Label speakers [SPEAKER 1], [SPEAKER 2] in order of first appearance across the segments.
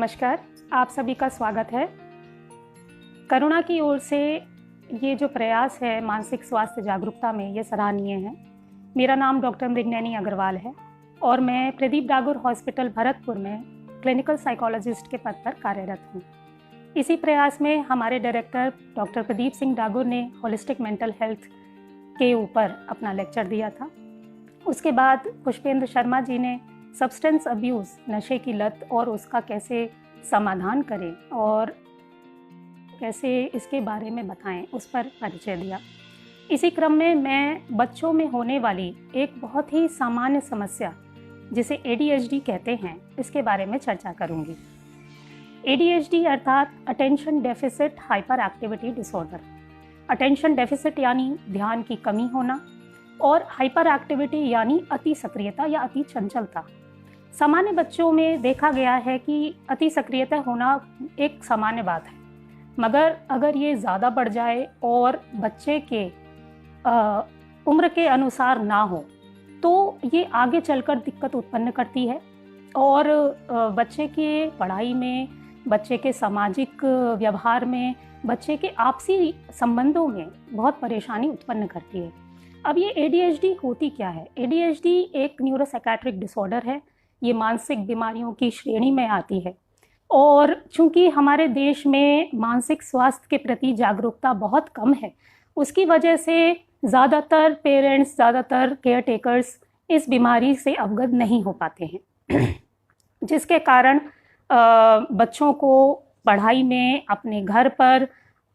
[SPEAKER 1] नमस्कार, आप सभी का स्वागत है। करुणा की ओर से ये जो प्रयास है मानसिक स्वास्थ्य जागरूकता में, ये सराहनीय है। मेरा नाम डॉक्टर मृगनयनी अग्रवाल है और मैं प्रदीप डागुर हॉस्पिटल भरतपुर में क्लिनिकल साइकोलॉजिस्ट के पद पर कार्यरत हूँ। इसी प्रयास में हमारे डायरेक्टर डॉक्टर प्रदीप सिंह डागुर ने होलिस्टिक मेंटल हेल्थ के ऊपर अपना लेक्चर दिया था। उसके बाद पुष्पेंद्र शर्मा जी ने सब्सटेंस अब्यूज़, नशे की लत और उसका कैसे समाधान करें और कैसे इसके बारे में बताएं, उस पर परिचय दिया। इसी क्रम में मैं बच्चों में होने वाली एक बहुत ही सामान्य समस्या जिसे ADHD कहते हैं, इसके बारे में चर्चा करूंगी। ADHD अर्थात attention deficit hyper activity disorder. Attention deficit यानी ध्यान की कमी होना और हाइपर एक्टिविटी यानी अति सक्रियता या अति चंचलता। सामान्य बच्चों में देखा गया है कि अति सक्रियता होना एक सामान्य बात है, मगर अगर ये ज़्यादा बढ़ जाए और बच्चे के उम्र के अनुसार ना हो तो ये आगे चलकर दिक्कत उत्पन्न करती है और बच्चे के पढ़ाई में, बच्चे के सामाजिक व्यवहार में, बच्चे के आपसी संबंधों में बहुत परेशानी उत्पन्न करती है। अब ये ADHD होती क्या है? ADHD एक न्यूरोसाइकेट्रिक डिसऑर्डर है। ये मानसिक बीमारियों की श्रेणी में आती है और चूंकि हमारे देश में मानसिक स्वास्थ्य के प्रति जागरूकता बहुत कम है, उसकी वजह से ज़्यादातर पेरेंट्स, ज़्यादातर केयर टेकर्स इस बीमारी से अवगत नहीं हो पाते हैं जिसके कारण बच्चों को पढ़ाई में, अपने घर पर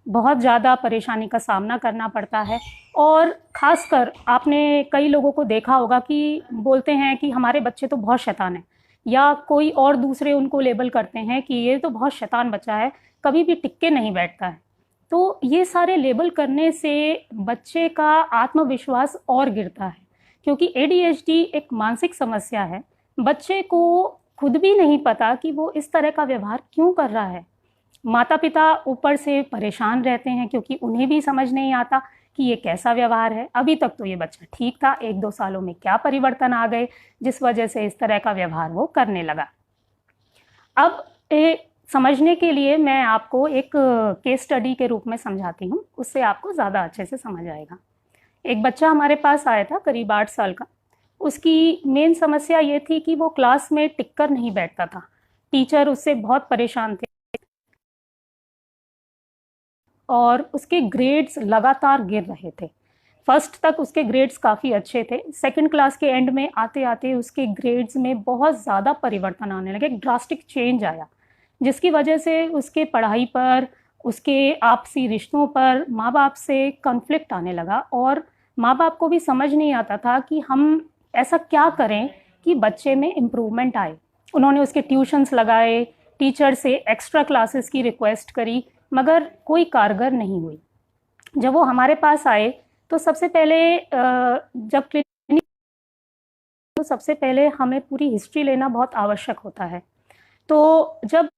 [SPEAKER 1] बहुत ज़्यादा परेशानी का सामना करना पड़ता है। और ख़ासकर आपने कई लोगों को देखा होगा कि बोलते हैं कि हमारे बच्चे तो बहुत शैतान है, या कोई और दूसरे उनको लेबल करते हैं कि ये तो बहुत शैतान बच्चा है, कभी भी टिक के नहीं बैठता है। तो ये सारे लेबल करने से बच्चे का आत्मविश्वास और गिरता है, क्योंकि ADHD एक मानसिक समस्या है। बच्चे को खुद भी नहीं पता कि वो इस तरह का व्यवहार क्यों कर रहा है। माता पिता ऊपर से परेशान रहते हैं क्योंकि उन्हें भी समझ नहीं आता कि ये कैसा व्यवहार है। अभी तक तो ये बच्चा ठीक था, 1-2 सालों में क्या परिवर्तन आ गए जिस वजह से इस तरह का व्यवहार वो करने लगा। अब समझने के लिए मैं आपको एक केस स्टडी के रूप में समझाती हूँ, उससे आपको ज़्यादा अच्छे से समझ आएगा। एक बच्चा हमारे पास आया था, करीब 8 साल का। उसकी मेन समस्या ये थी कि वो क्लास में टिक कर नहीं बैठता था। टीचर उससे बहुत परेशान थे और उसके ग्रेड्स लगातार गिर रहे थे। फर्स्ट तक उसके ग्रेड्स काफ़ी अच्छे थे, सेकंड क्लास के एंड में आते आते उसके ग्रेड्स में बहुत ज़्यादा परिवर्तन आने लगे, एक ड्रास्टिक चेंज आया, जिसकी वजह से उसके पढ़ाई पर, उसके आपसी रिश्तों पर माँ बाप से कॉन्फ्लिक्ट आने लगा और माँ बाप को भी समझ नहीं आता था कि हम ऐसा क्या करें कि बच्चे में इम्प्रूवमेंट आए। उन्होंने उसके ट्यूशन्स लगाए, टीचर से एक्स्ट्रा क्लासेस की रिक्वेस्ट करी, मगर कोई कारगर नहीं हुई। जब वो हमारे पास आए तो सबसे पहले जब क्लिनिक, तो सबसे पहले हमें पूरी हिस्ट्री लेना बहुत आवश्यक होता है। तो जब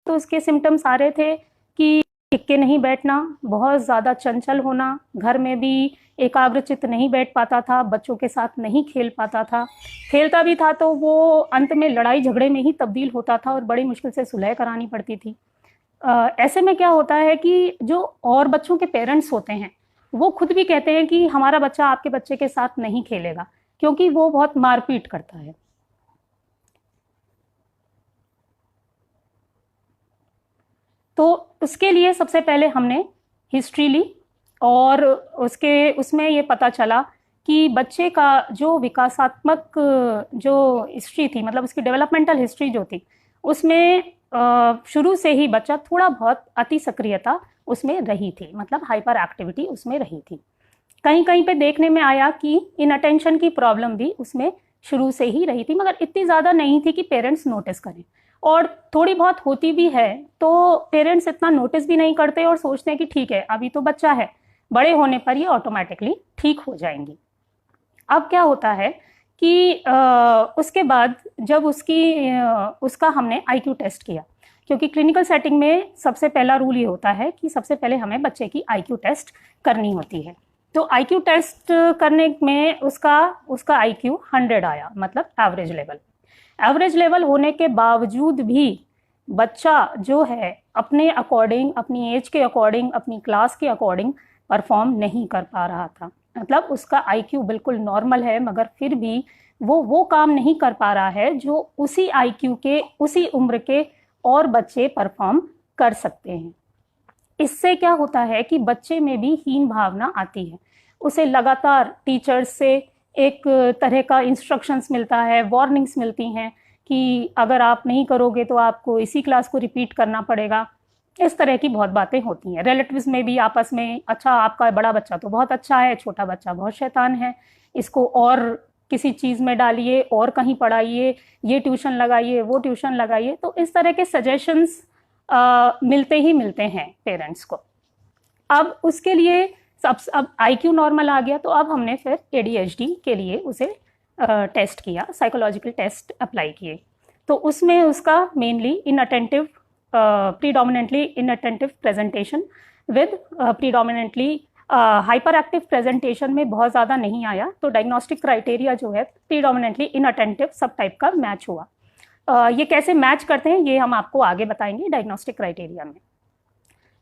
[SPEAKER 1] तो उसके सिम्टम्स आ रहे थे कि टिक के नहीं बैठना, बहुत ज़्यादा चंचल होना, घर में भी एकाग्रचित्त नहीं बैठ पाता था, बच्चों के साथ नहीं खेल पाता था, खेलता भी था तो वो अंत में लड़ाई झगड़े में ही तब्दील होता था और बड़ी मुश्किल से सुलह करानी पड़ती थी। ऐसे में क्या होता है कि जो और बच्चों के पेरेंट्स होते हैं वो खुद भी कहते हैं कि हमारा बच्चा आपके बच्चे के साथ नहीं खेलेगा क्योंकि वो बहुत मारपीट करता है। तो उसके लिए सबसे पहले हमने हिस्ट्री ली और उसमें ये पता चला कि बच्चे का जो विकासात्मक जो हिस्ट्री थी, मतलब उसकी डेवलपमेंटल हिस्ट्री जो थी, उसमें शुरू से ही बच्चा थोड़ा बहुत अति सक्रियता उसमें रही थी, मतलब हाइपर एक्टिविटी उसमें रही थी। कहीं कहीं पे देखने में आया कि इनअटेंशन की प्रॉब्लम भी उसमें शुरू से ही रही थी, मगर इतनी ज़्यादा नहीं थी कि पेरेंट्स नोटिस करें, और थोड़ी बहुत होती भी है तो पेरेंट्स इतना नोटिस भी नहीं करते और सोचते हैं कि ठीक है, अभी तो बच्चा है, बड़े होने पर ये ऑटोमेटिकली ठीक हो जाएंगी। अब क्या होता है कि उसके बाद जब उसका हमने IQ टेस्ट किया, क्योंकि क्लिनिकल सेटिंग में सबसे पहला रूल ये होता है कि सबसे पहले हमें बच्चे की IQ टेस्ट करनी होती है। तो IQ टेस्ट करने में उसका IQ 100 आया, मतलब एवरेज लेवल। एवरेज लेवल होने के बावजूद भी बच्चा जो है अपने अकॉर्डिंग, अपनी एज के अकॉर्डिंग, अपनी क्लास के अकॉर्डिंग परफॉर्म नहीं कर पा रहा था। मतलब उसका आईक्यू बिल्कुल नॉर्मल है, मगर फिर भी वो काम नहीं कर पा रहा है जो उसी आईक्यू के, उसी उम्र के और बच्चे परफॉर्म कर सकते हैं। इससे क्या होता है कि बच्चे में भी हीन भावना आती है। उसे लगातार टीचर्स से एक तरह का इंस्ट्रक्शंस मिलता है, वार्निंग्स मिलती हैं कि अगर आप नहीं करोगे तो आपको इसी क्लास को रिपीट करना पड़ेगा। इस तरह की बहुत बातें होती हैं। रिलेटिव्स में भी आपस में, अच्छा आपका बड़ा बच्चा तो बहुत अच्छा है, छोटा बच्चा बहुत शैतान है, इसको और किसी चीज़ में डालिए और कहीं पढ़ाइए, ये ट्यूशन लगाइए, वो ट्यूशन लगाइए। तो इस तरह के सजेशंस मिलते ही मिलते हैं पेरेंट्स को। अब उसके लिए अब आईक्यू नॉर्मल आ गया, तो अब हमने फिर एडीएचडी के लिए उसे टेस्ट किया, साइकोलॉजिकल टेस्ट अप्लाई किए। तो उसमें उसका mainly inattentive, predominantly inattentive presentation with predominantly hyper active presentation में बहुत ज़्यादा नहीं आया। तो डायग्नोस्टिक क्राइटेरिया जो है प्रीडोमिनेंटली इनअटेंटिव सब टाइप का मैच हुआ। ये कैसे मैच करते हैं ये हम आपको आगे बताएंगे डायग्नोस्टिक क्राइटेरिया में।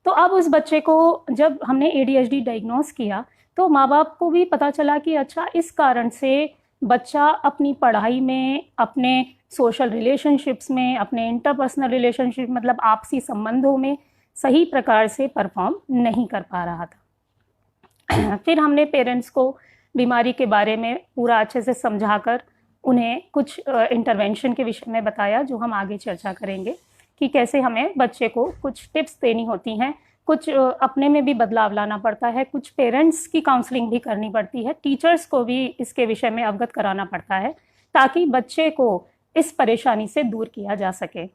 [SPEAKER 1] तो अब उस बच्चे को जब हमने एडीएचडी डायग्नोस किया तो माँ बाप को भी पता चला कि अच्छा इस कारण से बच्चा अपनी पढ़ाई में, अपने सोशल रिलेशनशिप्स में, अपने इंटरपर्सनल रिलेशनशिप मतलब आपसी संबंधों में सही प्रकार से परफॉर्म नहीं कर पा रहा था। फिर हमने पेरेंट्स को बीमारी के बारे में पूरा अच्छे से समझाकर उन्हें कुछ इंटरवेंशन के विषय में बताया, जो हम आगे चर्चा करेंगे कि कैसे हमें बच्चे को कुछ टिप्स देनी होती हैं, कुछ अपने में भी बदलाव लाना पड़ता है, कुछ पेरेंट्स की काउंसलिंग भी करनी पड़ती है, टीचर्स को भी इसके विषय में अवगत कराना पड़ता है ताकि बच्चे को इस परेशानी से दूर किया जा सके।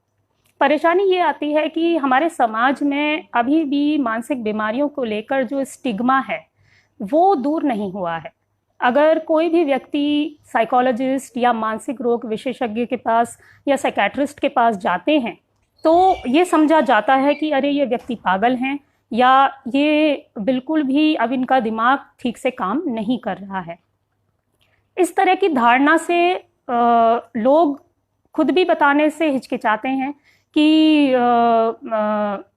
[SPEAKER 1] परेशानी ये आती है कि हमारे समाज में अभी भी मानसिक बीमारियों को लेकर जो स्टिग्मा है वो दूर नहीं हुआ है। अगर कोई भी व्यक्ति साइकोलॉजिस्ट या मानसिक रोग विशेषज्ञ के पास या साइकेट्रिस्ट के पास जाते हैं तो ये समझा जाता है कि अरे ये व्यक्ति पागल हैं या ये बिल्कुल भी अब इनका दिमाग ठीक से काम नहीं कर रहा है। इस तरह की धारणा से लोग खुद भी बताने से हिचकिचाते हैं कि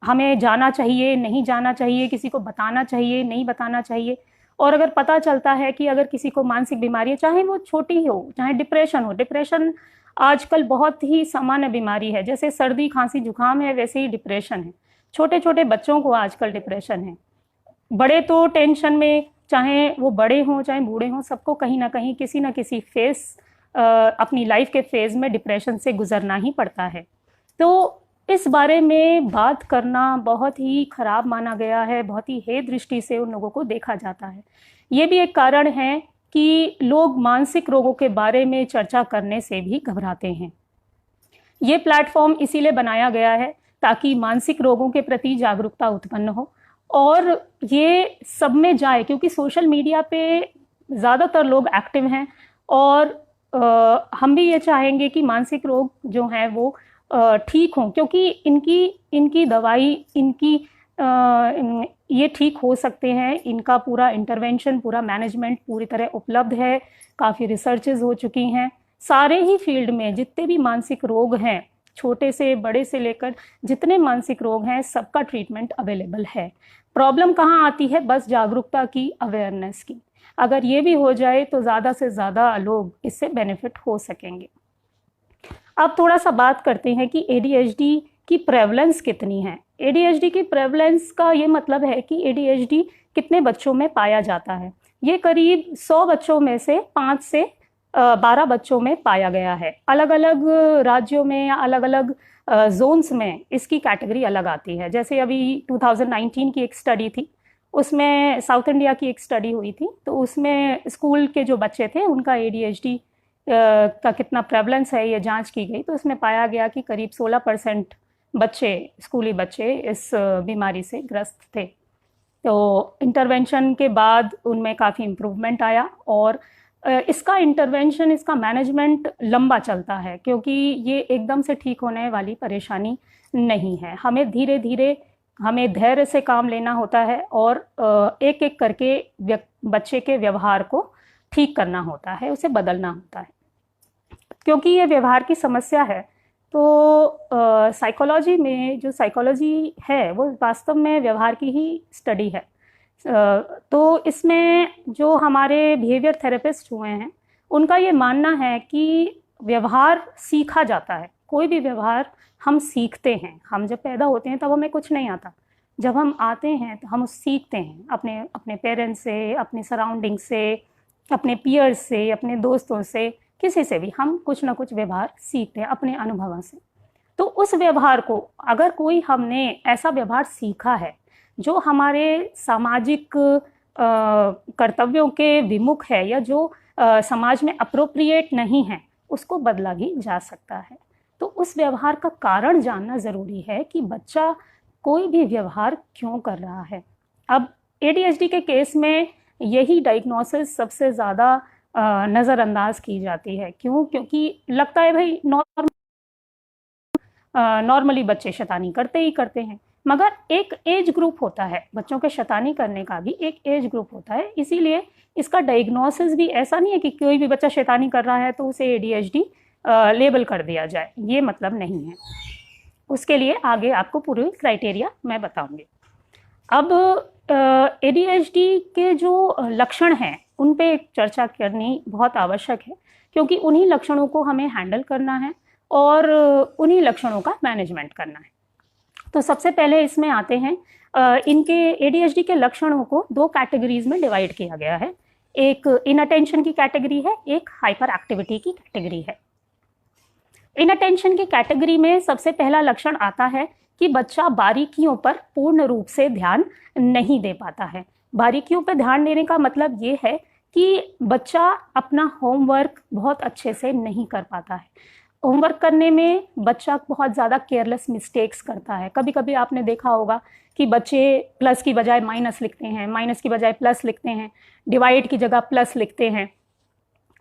[SPEAKER 1] हमें जाना चाहिए, नहीं जाना चाहिए, किसी को बताना चाहिए, नहीं बताना चाहिए। और अगर पता चलता है कि अगर किसी को मानसिक बीमारी है, चाहे वो छोटी हो, चाहे डिप्रेशन हो, डिप्रेशन आजकल बहुत ही सामान्य बीमारी है। जैसे सर्दी खांसी जुकाम है वैसे ही डिप्रेशन है। छोटे छोटे बच्चों को आजकल डिप्रेशन है। बड़े तो टेंशन में, चाहे वो बड़े हों चाहे बूढ़े हों, सबको कहीं ना कहीं किसी ना किसी फेज, अपनी लाइफ के फेज में डिप्रेशन से गुजरना ही पड़ता है। तो इस बारे में बात करना बहुत ही खराब माना गया है, बहुत ही हेय दृष्टि से उन लोगों को देखा जाता है। ये भी एक कारण है कि लोग मानसिक रोगों के बारे में चर्चा करने से भी घबराते हैं। ये प्लेटफॉर्म इसीलिए बनाया गया है ताकि मानसिक रोगों के प्रति जागरूकता उत्पन्न हो और ये सब में जाए, क्योंकि सोशल मीडिया पे ज़्यादातर लोग एक्टिव हैं और हम भी ये चाहेंगे कि मानसिक रोग जो हैं वो ठीक हों, क्योंकि इनकी दवाई, ये ठीक हो सकते हैं। इनका पूरा इंटरवेंशन, पूरा मैनेजमेंट पूरी तरह उपलब्ध है। काफ़ी रिसर्चेज हो चुकी हैं। सारे ही फील्ड में जितने भी मानसिक रोग हैं, छोटे से बड़े से लेकर जितने मानसिक रोग हैं, सबका ट्रीटमेंट अवेलेबल है। प्रॉब्लम कहाँ आती है? बस जागरूकता की, अवेयरनेस की। अगर ये भी हो जाए तो ज़्यादा से ज़्यादा लोग इससे बेनिफिट हो सकेंगे। अब थोड़ा सा बात करते हैं कि एडीएचडी की प्रेवलेंस कितनी है। एडीएचडी की प्रेवलेंस का ये मतलब है कि एडीएचडी कितने बच्चों में पाया जाता है। ये करीब 100 बच्चों में से 5 से 12 बच्चों में पाया गया है। अलग अलग राज्यों में या अलग अलग जोन्स में इसकी कैटेगरी अलग आती है। जैसे अभी 2019 की एक स्टडी थी, उसमें साउथ इंडिया की एक स्टडी हुई थी, तो उसमें स्कूल के जो बच्चे थे उनका एडीएचडी का कितना प्रेवलेंस है ये जांच की गई। तो उसमें पाया गया कि करीब 16% बच्चे, स्कूली बच्चे इस बीमारी से ग्रस्त थे। तो इंटरवेंशन के बाद उनमें काफ़ी इम्प्रूवमेंट आया और इसका इंटरवेंशन, इसका मैनेजमेंट लंबा चलता है, क्योंकि ये एकदम से ठीक होने वाली परेशानी नहीं है। हमें धीरे धीरे, हमें धैर्य से काम लेना होता है और एक एक करके बच्चे के व्यवहार को ठीक करना होता है, उसे बदलना होता है। क्योंकि ये व्यवहार की समस्या है। तो साइकोलॉजी में जो साइकोलॉजी है वो वास्तव में व्यवहार की ही स्टडी है। तो इसमें जो हमारे बिहेवियर थेरेपिस्ट हुए हैं उनका ये मानना है कि व्यवहार सीखा जाता है। कोई भी व्यवहार हम सीखते हैं। हम जब पैदा होते हैं तब हमें कुछ नहीं आता, जब हम आते हैं तो हम सीखते हैं अपने अपने पेरेंट्स से, अपने सराउंडिंग से, अपने पीयर्स से, अपने दोस्तों से, किसी से भी हम कुछ ना कुछ व्यवहार सीखते हैं अपने अनुभवों से। तो उस व्यवहार को अगर कोई हमने ऐसा व्यवहार सीखा है जो हमारे सामाजिक कर्तव्यों के विमुख है या जो समाज में अप्रोप्रिएट नहीं है, उसको बदला भी जा सकता है। तो उस व्यवहार का कारण जानना ज़रूरी है कि बच्चा कोई भी व्यवहार क्यों कर रहा है। अब ADHD के केस में यही डायग्नोसिस सबसे ज़्यादा नज़रअंदाज की जाती है। क्यों? क्योंकि लगता है भाई नॉर्मली बच्चे शैतानी करते ही करते हैं, मगर एक एज ग्रुप होता है, बच्चों के शैतानी करने का भी एक एज ग्रुप होता है। इसीलिए इसका डायग्नोसिस भी ऐसा नहीं है कि कोई भी बच्चा शैतानी कर रहा है तो उसे ADHD लेबल कर दिया जाए, ये मतलब नहीं है। उसके लिए आगे आपको पूरी क्राइटेरिया मैं बताऊंगी। अब ADHD के जो लक्षण हैं उन पे चर्चा करनी बहुत आवश्यक है, क्योंकि उन्हीं लक्षणों को हमें हैंडल करना है और उन्हीं लक्षणों का मैनेजमेंट करना है। तो सबसे पहले इसमें आते हैं, इनके ADHD के लक्षणों को 2 कैटेगरीज में डिवाइड किया गया है। एक इनअटेंशन की कैटेगरी है, एक हाइपर एक्टिविटी की कैटेगरी है। इनअटेंशन की कैटेगरी में सबसे पहला लक्षण आता है कि बच्चा बारीकियों पर पूर्ण रूप से ध्यान नहीं दे पाता है। बारीकियों पर ध्यान देने का मतलब ये है कि बच्चा अपना होमवर्क बहुत अच्छे से नहीं कर पाता है। होमवर्क करने में बच्चा बहुत ज़्यादा केयरलेस मिस्टेक्स करता है। कभी कभी आपने देखा होगा कि बच्चे प्लस की बजाय माइनस लिखते हैं, माइनस की बजाय प्लस लिखते हैं, डिवाइड की जगह प्लस लिखते हैं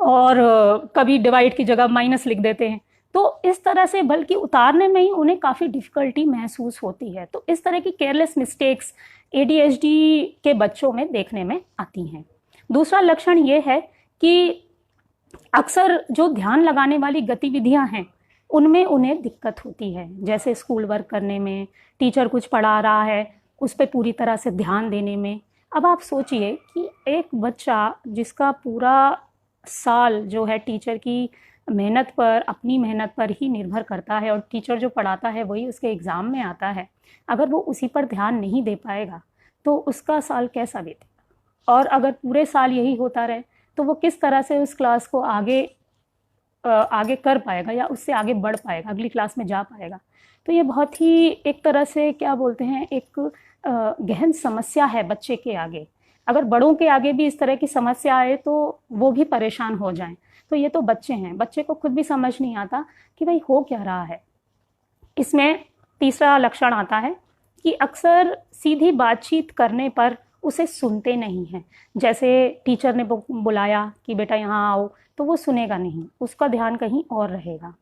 [SPEAKER 1] और कभी डिवाइड की जगह माइनस लिख देते हैं। तो इस तरह से बल्कि उतारने में ही उन्हें काफ़ी डिफ़िकल्टी महसूस होती है। तो इस तरह की केयरलेस मिस्टेक्स ADHD के बच्चों में देखने में आती हैं। दूसरा लक्षण ये है कि अक्सर जो ध्यान लगाने वाली गतिविधियां हैं उनमें उन्हें दिक्कत होती है, जैसे स्कूल वर्क करने में, टीचर कुछ पढ़ा रहा है उस पर पूरी तरह से ध्यान देने में। अब आप सोचिए कि एक बच्चा जिसका पूरा साल जो है टीचर की मेहनत पर, अपनी मेहनत पर ही निर्भर करता है और टीचर जो पढ़ाता है वही उसके एग्ज़ाम में आता है, अगर वो उसी पर ध्यान नहीं दे पाएगा तो उसका साल कैसा बीतेगा। और अगर पूरे साल यही होता रहे तो वो किस तरह से उस क्लास को आगे कर पाएगा या उससे आगे बढ़ पाएगा, अगली क्लास में जा पाएगा। तो ये बहुत ही एक तरह से क्या बोलते हैं, एक गहन समस्या है बच्चे के आगे। अगर बड़ों के आगे भी इस तरह की समस्या आए तो वो भी परेशान हो जाएं। तो ये तो बच्चे हैं, बच्चे को खुद भी समझ नहीं आता कि भाई हो क्या रहा है। इसमें तीसरा लक्षण आता है कि अक्सर सीधी बातचीत करने पर उसे सुनते नहीं हैं। जैसे टीचर ने बुलाया कि बेटा यहाँ आओ, तो वो सुनेगा नहीं, उसका ध्यान कहीं और रहेगा।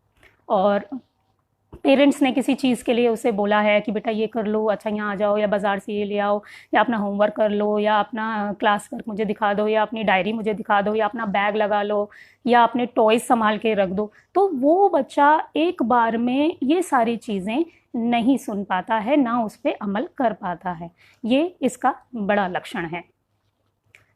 [SPEAKER 1] और पेरेंट्स ने किसी चीज़ के लिए उसे बोला है कि बेटा ये कर लो, अच्छा यहाँ आ जाओ, या बाज़ार से ये ले आओ, या अपना होमवर्क कर लो, या अपना क्लास वर्क मुझे दिखा दो, या अपनी डायरी मुझे दिखा दो, या अपना बैग लगा लो, या अपने टॉयज संभाल के रख दो, तो वो बच्चा एक बार में ये सारी चीज़ें नहीं सुन पाता है, ना उस पर अमल कर पाता है। ये इसका बड़ा लक्षण है।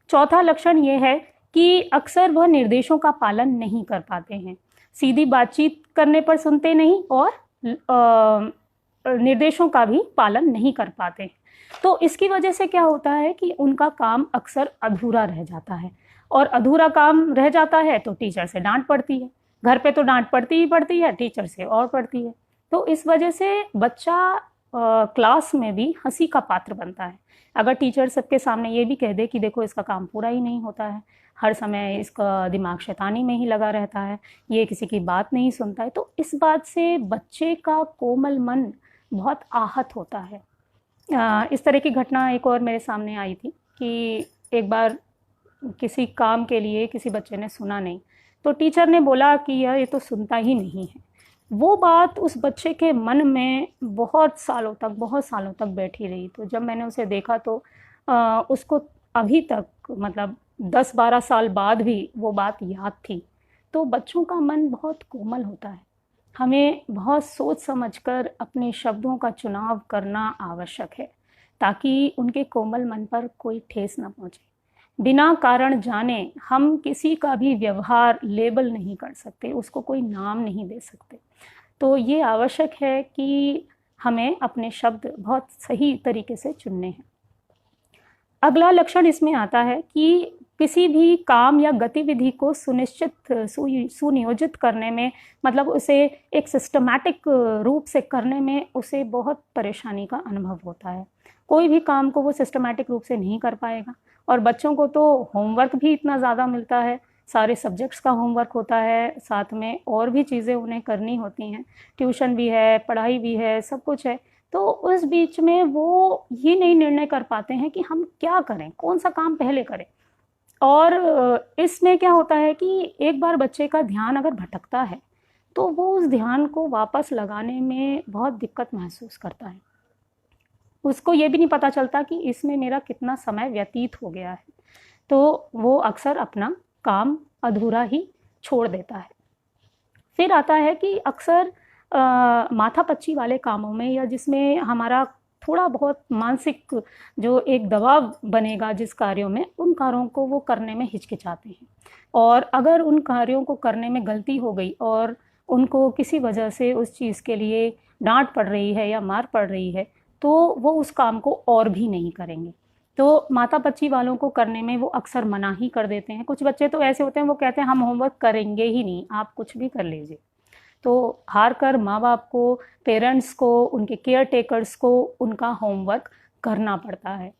[SPEAKER 1] चौथा लक्षण ये है कि अक्सर वह निर्देशों का पालन नहीं कर पाते हैं। सीधी बातचीत करने पर सुनते नहीं और निर्देशों का भी पालन नहीं कर पाते। तो इसकी वजह से क्या होता है कि उनका काम अक्सर अधूरा रह जाता है, और अधूरा काम रह जाता है तो टीचर से डांट पड़ती है। घर पे तो डांट पड़ती ही पड़ती है, टीचर से और पड़ती है। तो इस वजह से बच्चा क्लास में भी हंसी का पात्र बनता है। अगर टीचर सबके सामने ये भी कह दे कि देखो इसका काम पूरा ही नहीं होता है, हर समय इसका दिमाग शैतानी में ही लगा रहता है, ये किसी की बात नहीं सुनता है, तो इस बात से बच्चे का कोमल मन बहुत आहत होता है। इस तरह की घटना एक और मेरे सामने आई थी कि एक बार किसी काम के लिए किसी बच्चे ने सुना नहीं, तो टीचर ने बोला कि यार ये तो सुनता ही नहीं है। वो बात उस बच्चे के मन में बहुत सालों तक बैठी रही। तो जब मैंने उसे देखा तो उसको अभी तक मतलब 10-12 साल बाद भी वो बात याद थी। तो बच्चों का मन बहुत कोमल होता है। हमें बहुत सोच समझकर अपने शब्दों का चुनाव करना आवश्यक है ताकि उनके कोमल मन पर कोई ठेस न पहुंचे। बिना कारण जाने हम किसी का भी व्यवहार लेबल नहीं कर सकते, उसको कोई नाम नहीं दे सकते। तो ये आवश्यक है कि हमें अपने शब्द बहुत सही तरीके से चुनने हैं। अगला लक्षण इसमें आता है कि किसी भी काम या गतिविधि को सुनियोजित करने में, मतलब उसे एक सिस्टमैटिक रूप से करने में उसे बहुत परेशानी का अनुभव होता है। कोई भी काम को वो सिस्टमैटिक रूप से नहीं कर पाएगा। और बच्चों को तो होमवर्क भी इतना ज़्यादा मिलता है, सारे सब्जेक्ट्स का होमवर्क होता है, साथ में और भी चीज़ें उन्हें करनी होती हैं, ट्यूशन भी है, पढ़ाई भी है, सब कुछ है। तो उस बीच में वो ये नहीं निर्णय कर पाते हैं कि हम क्या करें, कौन सा काम पहले करें। और इसमें क्या होता है कि एक बार बच्चे का ध्यान अगर भटकता है तो वो उस ध्यान को वापस लगाने में बहुत दिक्कत महसूस करता है। उसको ये भी नहीं पता चलता कि इसमें मेरा कितना समय व्यतीत हो गया है, तो वो अक्सर अपना काम अधूरा ही छोड़ देता है। फिर आता है कि अक्सर माथापच्ची वाले कामों में, या जिसमें हमारा थोड़ा बहुत मानसिक जो एक दबाव बनेगा जिस कार्यों में, उन कार्यों को वो करने में हिचकिचाते हैं। और अगर उन कार्यों को करने में गलती हो गई और उनको किसी वजह से उस चीज़ के लिए डांट पड़ रही है या मार पड़ रही है, तो वो उस काम को और भी नहीं करेंगे। तो माथापच्ची वालों को करने में वो अक्सर मना ही कर देते हैं। कुछ बच्चे तो ऐसे होते हैं, वो कहते हैं हम होमवर्क करेंगे ही नहीं, आप कुछ भी कर लीजिए। तो हार कर माँ बाप को, पेरेंट्स को, उनके केयर टेकर्स को उनका होमवर्क करना पड़ता है,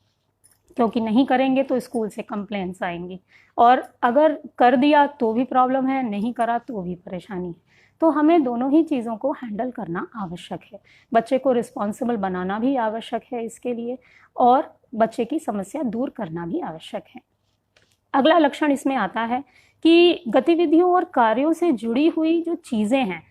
[SPEAKER 1] क्योंकि नहीं करेंगे तो स्कूल से कंप्लेंट्स आएंगी। और अगर कर दिया तो भी प्रॉब्लम है, नहीं करा तो भी परेशानी है। तो हमें दोनों ही चीज़ों को हैंडल करना आवश्यक है। बच्चे को रिस्पॉन्सिबल बनाना भी आवश्यक है इसके लिए, और बच्चे की समस्या दूर करना भी आवश्यक है। अगला लक्षण इसमें आता है कि गतिविधियों और कार्यों से जुड़ी हुई जो चीज़ें हैं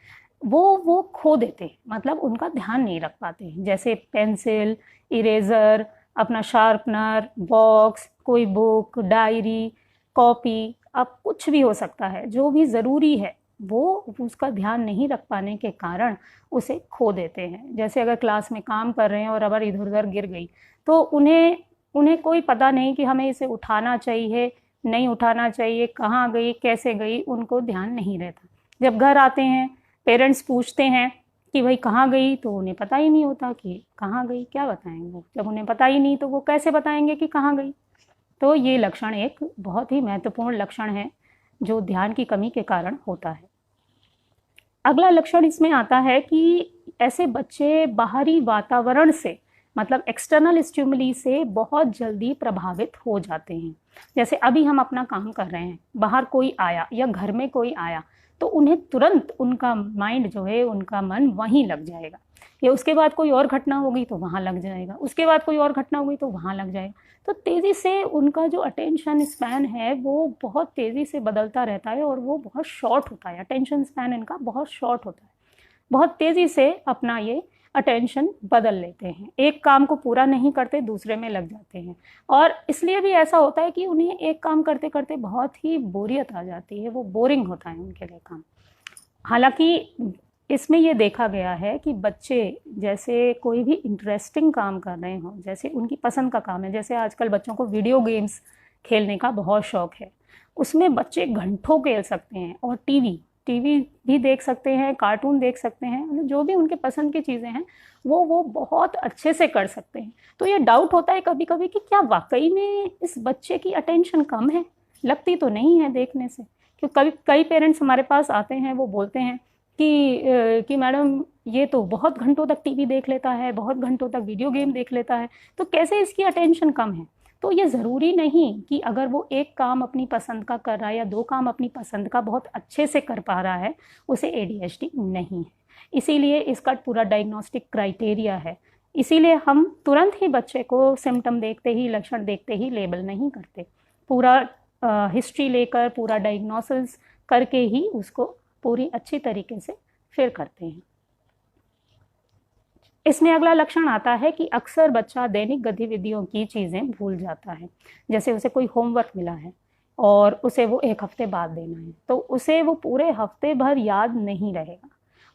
[SPEAKER 1] वो खो देते हैं, मतलब उनका ध्यान नहीं रख पाते हैं। जैसे पेंसिल, इरेज़र, अपना शार्पनर, बॉक्स, कोई बुक, डायरी, कॉपी, अब कुछ भी हो सकता है, जो भी ज़रूरी है वो उसका ध्यान नहीं रख पाने के कारण उसे खो देते हैं। जैसे अगर क्लास में काम कर रहे हैं और रबर इधर उधर गिर गई, तो उन्हें कोई पता नहीं कि हमें इसे उठाना चाहिए, नहीं उठाना चाहिए, कहाँ गई, कैसे गई, उनको ध्यान नहीं रहता। जब घर आते हैं, पेरेंट्स पूछते हैं कि भाई कहाँ गई, तो उन्हें पता ही नहीं होता कि कहाँ गई, क्या बताएंगे। जब उन्हें पता ही नहीं तो वो कैसे बताएंगे कि कहाँ गई। तो ये लक्षण एक बहुत ही महत्वपूर्ण लक्षण है जो ध्यान की कमी के कारण होता है। अगला लक्षण इसमें आता है कि ऐसे बच्चे बाहरी वातावरण से, मतलब एक्सटर्नल स्टिमुली से बहुत जल्दी प्रभावित हो जाते हैं। जैसे अभी हम अपना काम कर रहे हैं, बाहर कोई आया या घर में कोई आया, तो उन्हें तुरंत उनका माइंड जो है, उनका मन वहीं लग जाएगा। या उसके बाद कोई और घटना होगी तो वहाँ लग जाएगा, उसके बाद कोई और घटना होगी तो वहाँ लग जाएगा। तो तेज़ी से उनका जो अटेंशन स्पैन है वो बहुत तेज़ी से बदलता रहता है और वो बहुत शॉर्ट होता है। अटेंशन स्पैन इनका बहुत शॉर्ट होता है, बहुत तेज़ी से अपना ये अटेंशन बदल लेते हैं, एक काम को पूरा नहीं करते दूसरे में लग जाते हैं। और इसलिए भी ऐसा होता है कि उन्हें एक काम करते करते बहुत ही बोरियत आ जाती है, वो बोरिंग होता है उनके लिए काम। हालांकि इसमें ये देखा गया है कि बच्चे जैसे कोई भी इंटरेस्टिंग काम कर रहे हों, जैसे उनकी पसंद का काम है, जैसे आजकल बच्चों को वीडियो गेम्स खेलने का बहुत शौक है, उसमें बच्चे घंटों खेल सकते हैं। और टीवी भी देख सकते हैं, कार्टून देख सकते हैं, मतलब जो भी उनके पसंद की चीज़ें हैं वो बहुत अच्छे से कर सकते हैं। तो ये डाउट होता है कभी कभी कि क्या वाकई में इस बच्चे की अटेंशन कम है, लगती तो नहीं है देखने से। क्योंकि कई पेरेंट्स हमारे पास आते हैं, वो बोलते हैं कि मैडम ये तो बहुत घंटों तक टीवी देख लेता है, बहुत घंटों तक वीडियो गेम देख लेता है, तो कैसे इसकी अटेंशन कम है। तो ये ज़रूरी नहीं कि अगर वो एक काम अपनी पसंद का कर रहा है या दो काम अपनी पसंद का बहुत अच्छे से कर पा रहा है, उसे ADHD नहीं है। इसीलिए इसका पूरा डायग्नोस्टिक क्राइटेरिया है। इसीलिए हम तुरंत ही बच्चे को सिम्टम देखते ही, लक्षण देखते ही लेबल नहीं करते, पूरा हिस्ट्री लेकर, पूरा डायग्नोसिस करके ही उसको पूरी अच्छी तरीके से फिर करते हैं। इसमें अगला लक्षण आता है कि अक्सर बच्चा दैनिक गतिविधियों की चीज़ें भूल जाता है। जैसे उसे कोई होमवर्क मिला है और उसे वो 1 हफ्ते बाद देना है, तो उसे वो पूरे हफ्ते भर याद नहीं रहेगा।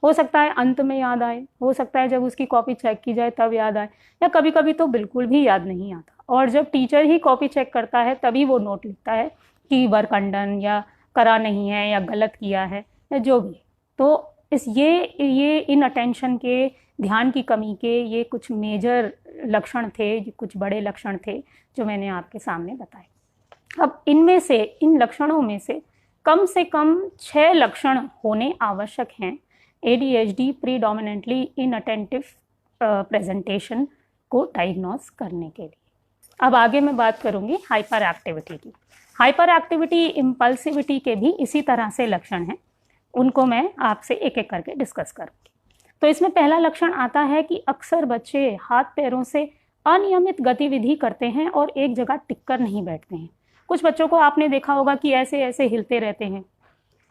[SPEAKER 1] हो सकता है अंत में याद आए, हो सकता है जब उसकी कॉपी चेक की जाए तब याद आए, या कभी कभी तो बिल्कुल भी याद नहीं आता, और जब टीचर ही कॉपी चेक करता है तभी वो नोट लिखता है कि वर्क अनडन या करा नहीं है या गलत किया है या जो भी। तो ये इन अटेंशन के, ध्यान की कमी के ये कुछ मेजर लक्षण थे, कुछ बड़े लक्षण थे जो मैंने आपके सामने बताए। अब इनमें से, इन लक्षणों में से कम 6 लक्षण होने आवश्यक हैं ADHD प्रीडोमिनेंटली इनअटेंटिव प्रेजेंटेशन को डायग्नोस करने के लिए। अब आगे मैं बात करूंगी हाइपर एक्टिविटी की। हाइपर एक्टिविटी, इम्पल्सिविटी के भी इसी तरह से लक्षण हैं, उनको मैं आपसे एक एक करके डिस्कस करूंगी। तो इसमें पहला लक्षण आता है कि अक्सर बच्चे हाथ पैरों से अनियमित गतिविधि करते हैं और एक जगह टिककर नहीं बैठते हैं। कुछ बच्चों को आपने देखा होगा कि ऐसे ऐसे हिलते रहते हैं,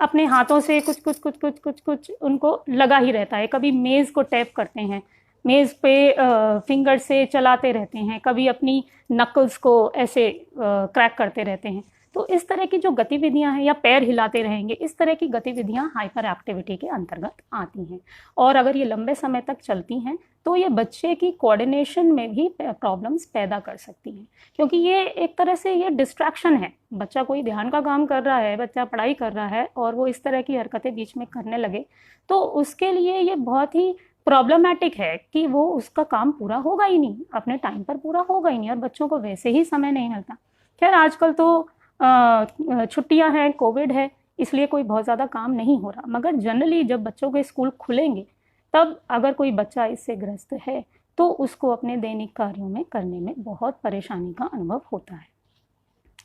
[SPEAKER 1] अपने हाथों से कुछ उनको लगा ही रहता है। कभी मेज़ को टैप करते हैं, मेज़ पे फिंगर से चलाते रहते हैं, कभी अपनी नकल्स को ऐसे क्रैक करते रहते हैं। तो इस तरह की जो गतिविधियां हैं, या पैर हिलाते रहेंगे, इस तरह की गतिविधियां हाइपर एक्टिविटी के अंतर्गत आती हैं। और अगर ये लंबे समय तक चलती हैं तो ये बच्चे की कोऑर्डिनेशन में भी प्रॉब्लम्स पैदा कर सकती हैं, क्योंकि ये एक तरह से ये डिस्ट्रैक्शन है। बच्चा कोई ध्यान का काम कर रहा है, बच्चा पढ़ाई कर रहा है, और वो इस तरह की हरकतें बीच में करने लगे तो उसके लिए ये बहुत ही प्रॉब्लमैटिक है कि वो उसका काम पूरा होगा ही नहीं, अपने टाइम पर पूरा होगा ही नहीं, और बच्चों को वैसे ही समय नहीं मिलता। खैर आजकल तो छुट्टियां हैं, कोविड है, इसलिए कोई बहुत ज़्यादा काम नहीं हो रहा, मगर जनरली जब बच्चों के स्कूल खुलेंगे तब अगर कोई बच्चा इससे ग्रस्त है तो उसको अपने दैनिक कार्यों में करने में बहुत परेशानी का अनुभव होता है।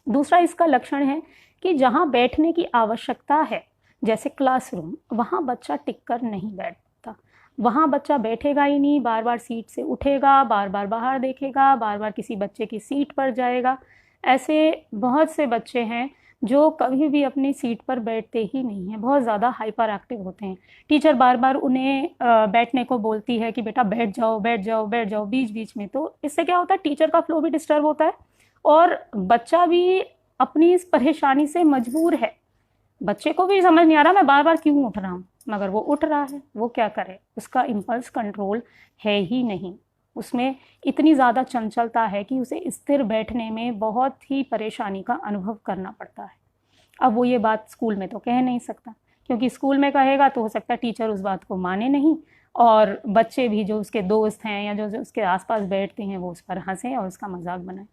[SPEAKER 1] दूसरा इसका लक्षण है कि जहाँ बैठने की आवश्यकता है, जैसे क्लासरूम, वहाँ बच्चा टिककर नहीं बैठता। वहाँ बच्चा बैठेगा ही नहीं, बार बार सीट से उठेगा, बार बार बाहर देखेगा, बार बार किसी बच्चे की सीट पर जाएगा। ऐसे बहुत से बच्चे हैं जो कभी भी अपनी सीट पर बैठते ही नहीं हैं, बहुत ज़्यादा हाइपर एक्टिव होते हैं। टीचर बार बार उन्हें बैठने को बोलती है कि बेटा बैठ जाओ बैठ जाओ बैठ जाओ बीच बीच में। तो इससे क्या होता है, टीचर का फ्लो भी डिस्टर्ब होता है और बच्चा भी अपनी इस परेशानी से मजबूर है। बच्चे को भी समझ नहीं आ रहा मैं बार बार क्यों उठ रहा हूँ, मगर वो उठ रहा है, वो क्या करे, उसका इम्पल्स कंट्रोल है ही नहीं। उसमें इतनी ज़्यादा चंचलता है कि उसे स्थिर बैठने में बहुत ही परेशानी का अनुभव करना पड़ता है। अब वो ये बात स्कूल में तो कह नहीं सकता, क्योंकि स्कूल में कहेगा तो हो सकता है टीचर उस बात को माने नहीं, और बच्चे भी जो उसके दोस्त हैं या जो उसके आसपास बैठते हैं वो उस पर हंसें और उसका मजाक बनाएं।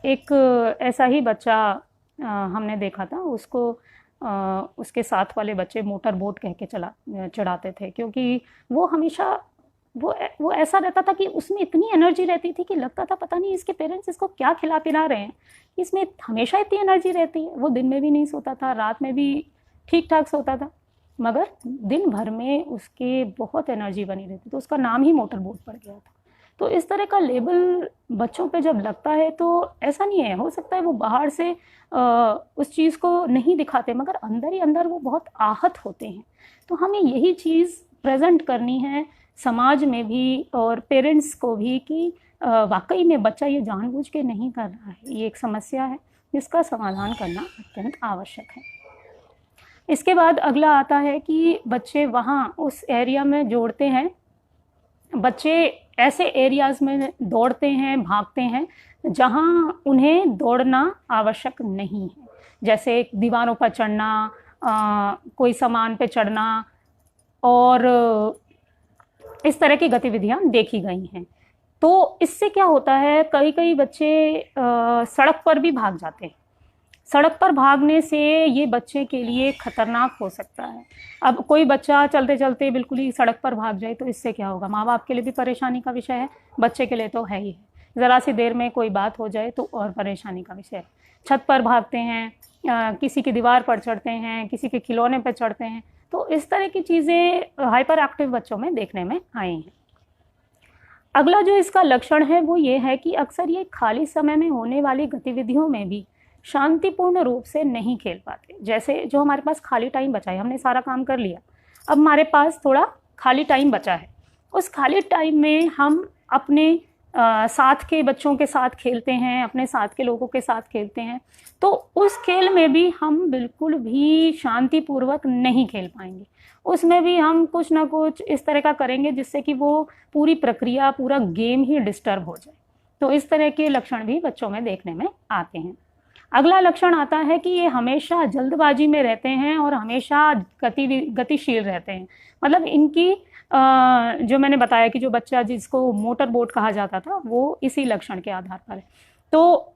[SPEAKER 1] एक ऐसा ही बच्चा हमने देखा था, उसको उसके साथ वाले बच्चे मोटर बोट कह के चढ़ाते थे, क्योंकि वो हमेशा वो ऐसा रहता था कि उसमें इतनी एनर्जी रहती थी कि लगता था पता नहीं इसके पेरेंट्स इसको क्या खिला पिला रहे हैं, इसमें हमेशा इतनी एनर्जी रहती है। वो दिन में भी नहीं सोता था, रात में भी ठीक ठाक सोता था, मगर दिन भर में उसके बहुत एनर्जी बनी रहती, तो उसका नाम ही मोटर बोट पड़ गया था। तो इस तरह का लेबल बच्चों पे जब लगता है तो ऐसा नहीं है, हो सकता है वो बाहर से उस चीज़ को नहीं दिखाते, मगर अंदर ही अंदर वो बहुत आहत होते हैं। तो हमें यही चीज़ प्रेजेंट करनी है समाज में भी और पेरेंट्स को भी कि वाकई में बच्चा ये जानबूझ के नहीं कर रहा है, ये एक समस्या है जिसका समाधान करना अत्यंत आवश्यक है। इसके बाद अगला आता है कि बच्चे वहाँ उस एरिया में जोड़ते हैं, बच्चे ऐसे एरियाज़ में दौड़ते हैं, भागते हैं जहाँ उन्हें दौड़ना आवश्यक नहीं है, जैसे दीवारों पर चढ़ना, कोई सामान पे चढ़ना, और इस तरह की गतिविधियां देखी गई हैं। तो इससे क्या होता है, कई बच्चे सड़क पर भी भाग जाते हैं। सड़क पर भागने से ये बच्चे के लिए खतरनाक हो सकता है। अब कोई बच्चा चलते चलते बिल्कुल ही सड़क पर भाग जाए तो इससे क्या होगा, माँ बाप के लिए भी परेशानी का विषय है, बच्चे के लिए तो है ही है। ज़रा सी देर में कोई बात हो जाए तो और परेशानी का विषय है। छत पर भागते हैं, किसी की दीवार पर चढ़ते हैं, किसी के खिलौने पर चढ़ते हैं। तो इस तरह की चीज़ें हाइपर एक्टिव बच्चों में देखने में आई हैं। अगला जो इसका लक्षण है वो ये है कि अक्सर ये खाली समय में होने वाली गतिविधियों में भी शांतिपूर्ण रूप से नहीं खेल पाते। जैसे जो हमारे पास खाली टाइम बचा है, हमने सारा काम कर लिया, अब हमारे पास थोड़ा खाली टाइम बचा है, उस खाली टाइम में हम अपने साथ के बच्चों के साथ खेलते हैं, अपने साथ के लोगों के साथ खेलते हैं, तो उस खेल में भी हम बिल्कुल भी शांतिपूर्वक नहीं खेल पाएंगे। उसमें भी हम कुछ ना कुछ इस तरह का करेंगे जिससे कि वो पूरी प्रक्रिया, पूरा गेम ही डिस्टर्ब हो जाए। तो इस तरह के लक्षण भी बच्चों में देखने में आते हैं। अगला लक्षण आता है कि ये हमेशा जल्दबाजी में रहते हैं और हमेशा गतिशील रहते हैं। मतलब इनकी जो मैंने बताया कि जो बच्चा जिसको मोटर बोट कहा जाता था, वो इसी लक्षण के आधार पर है। तो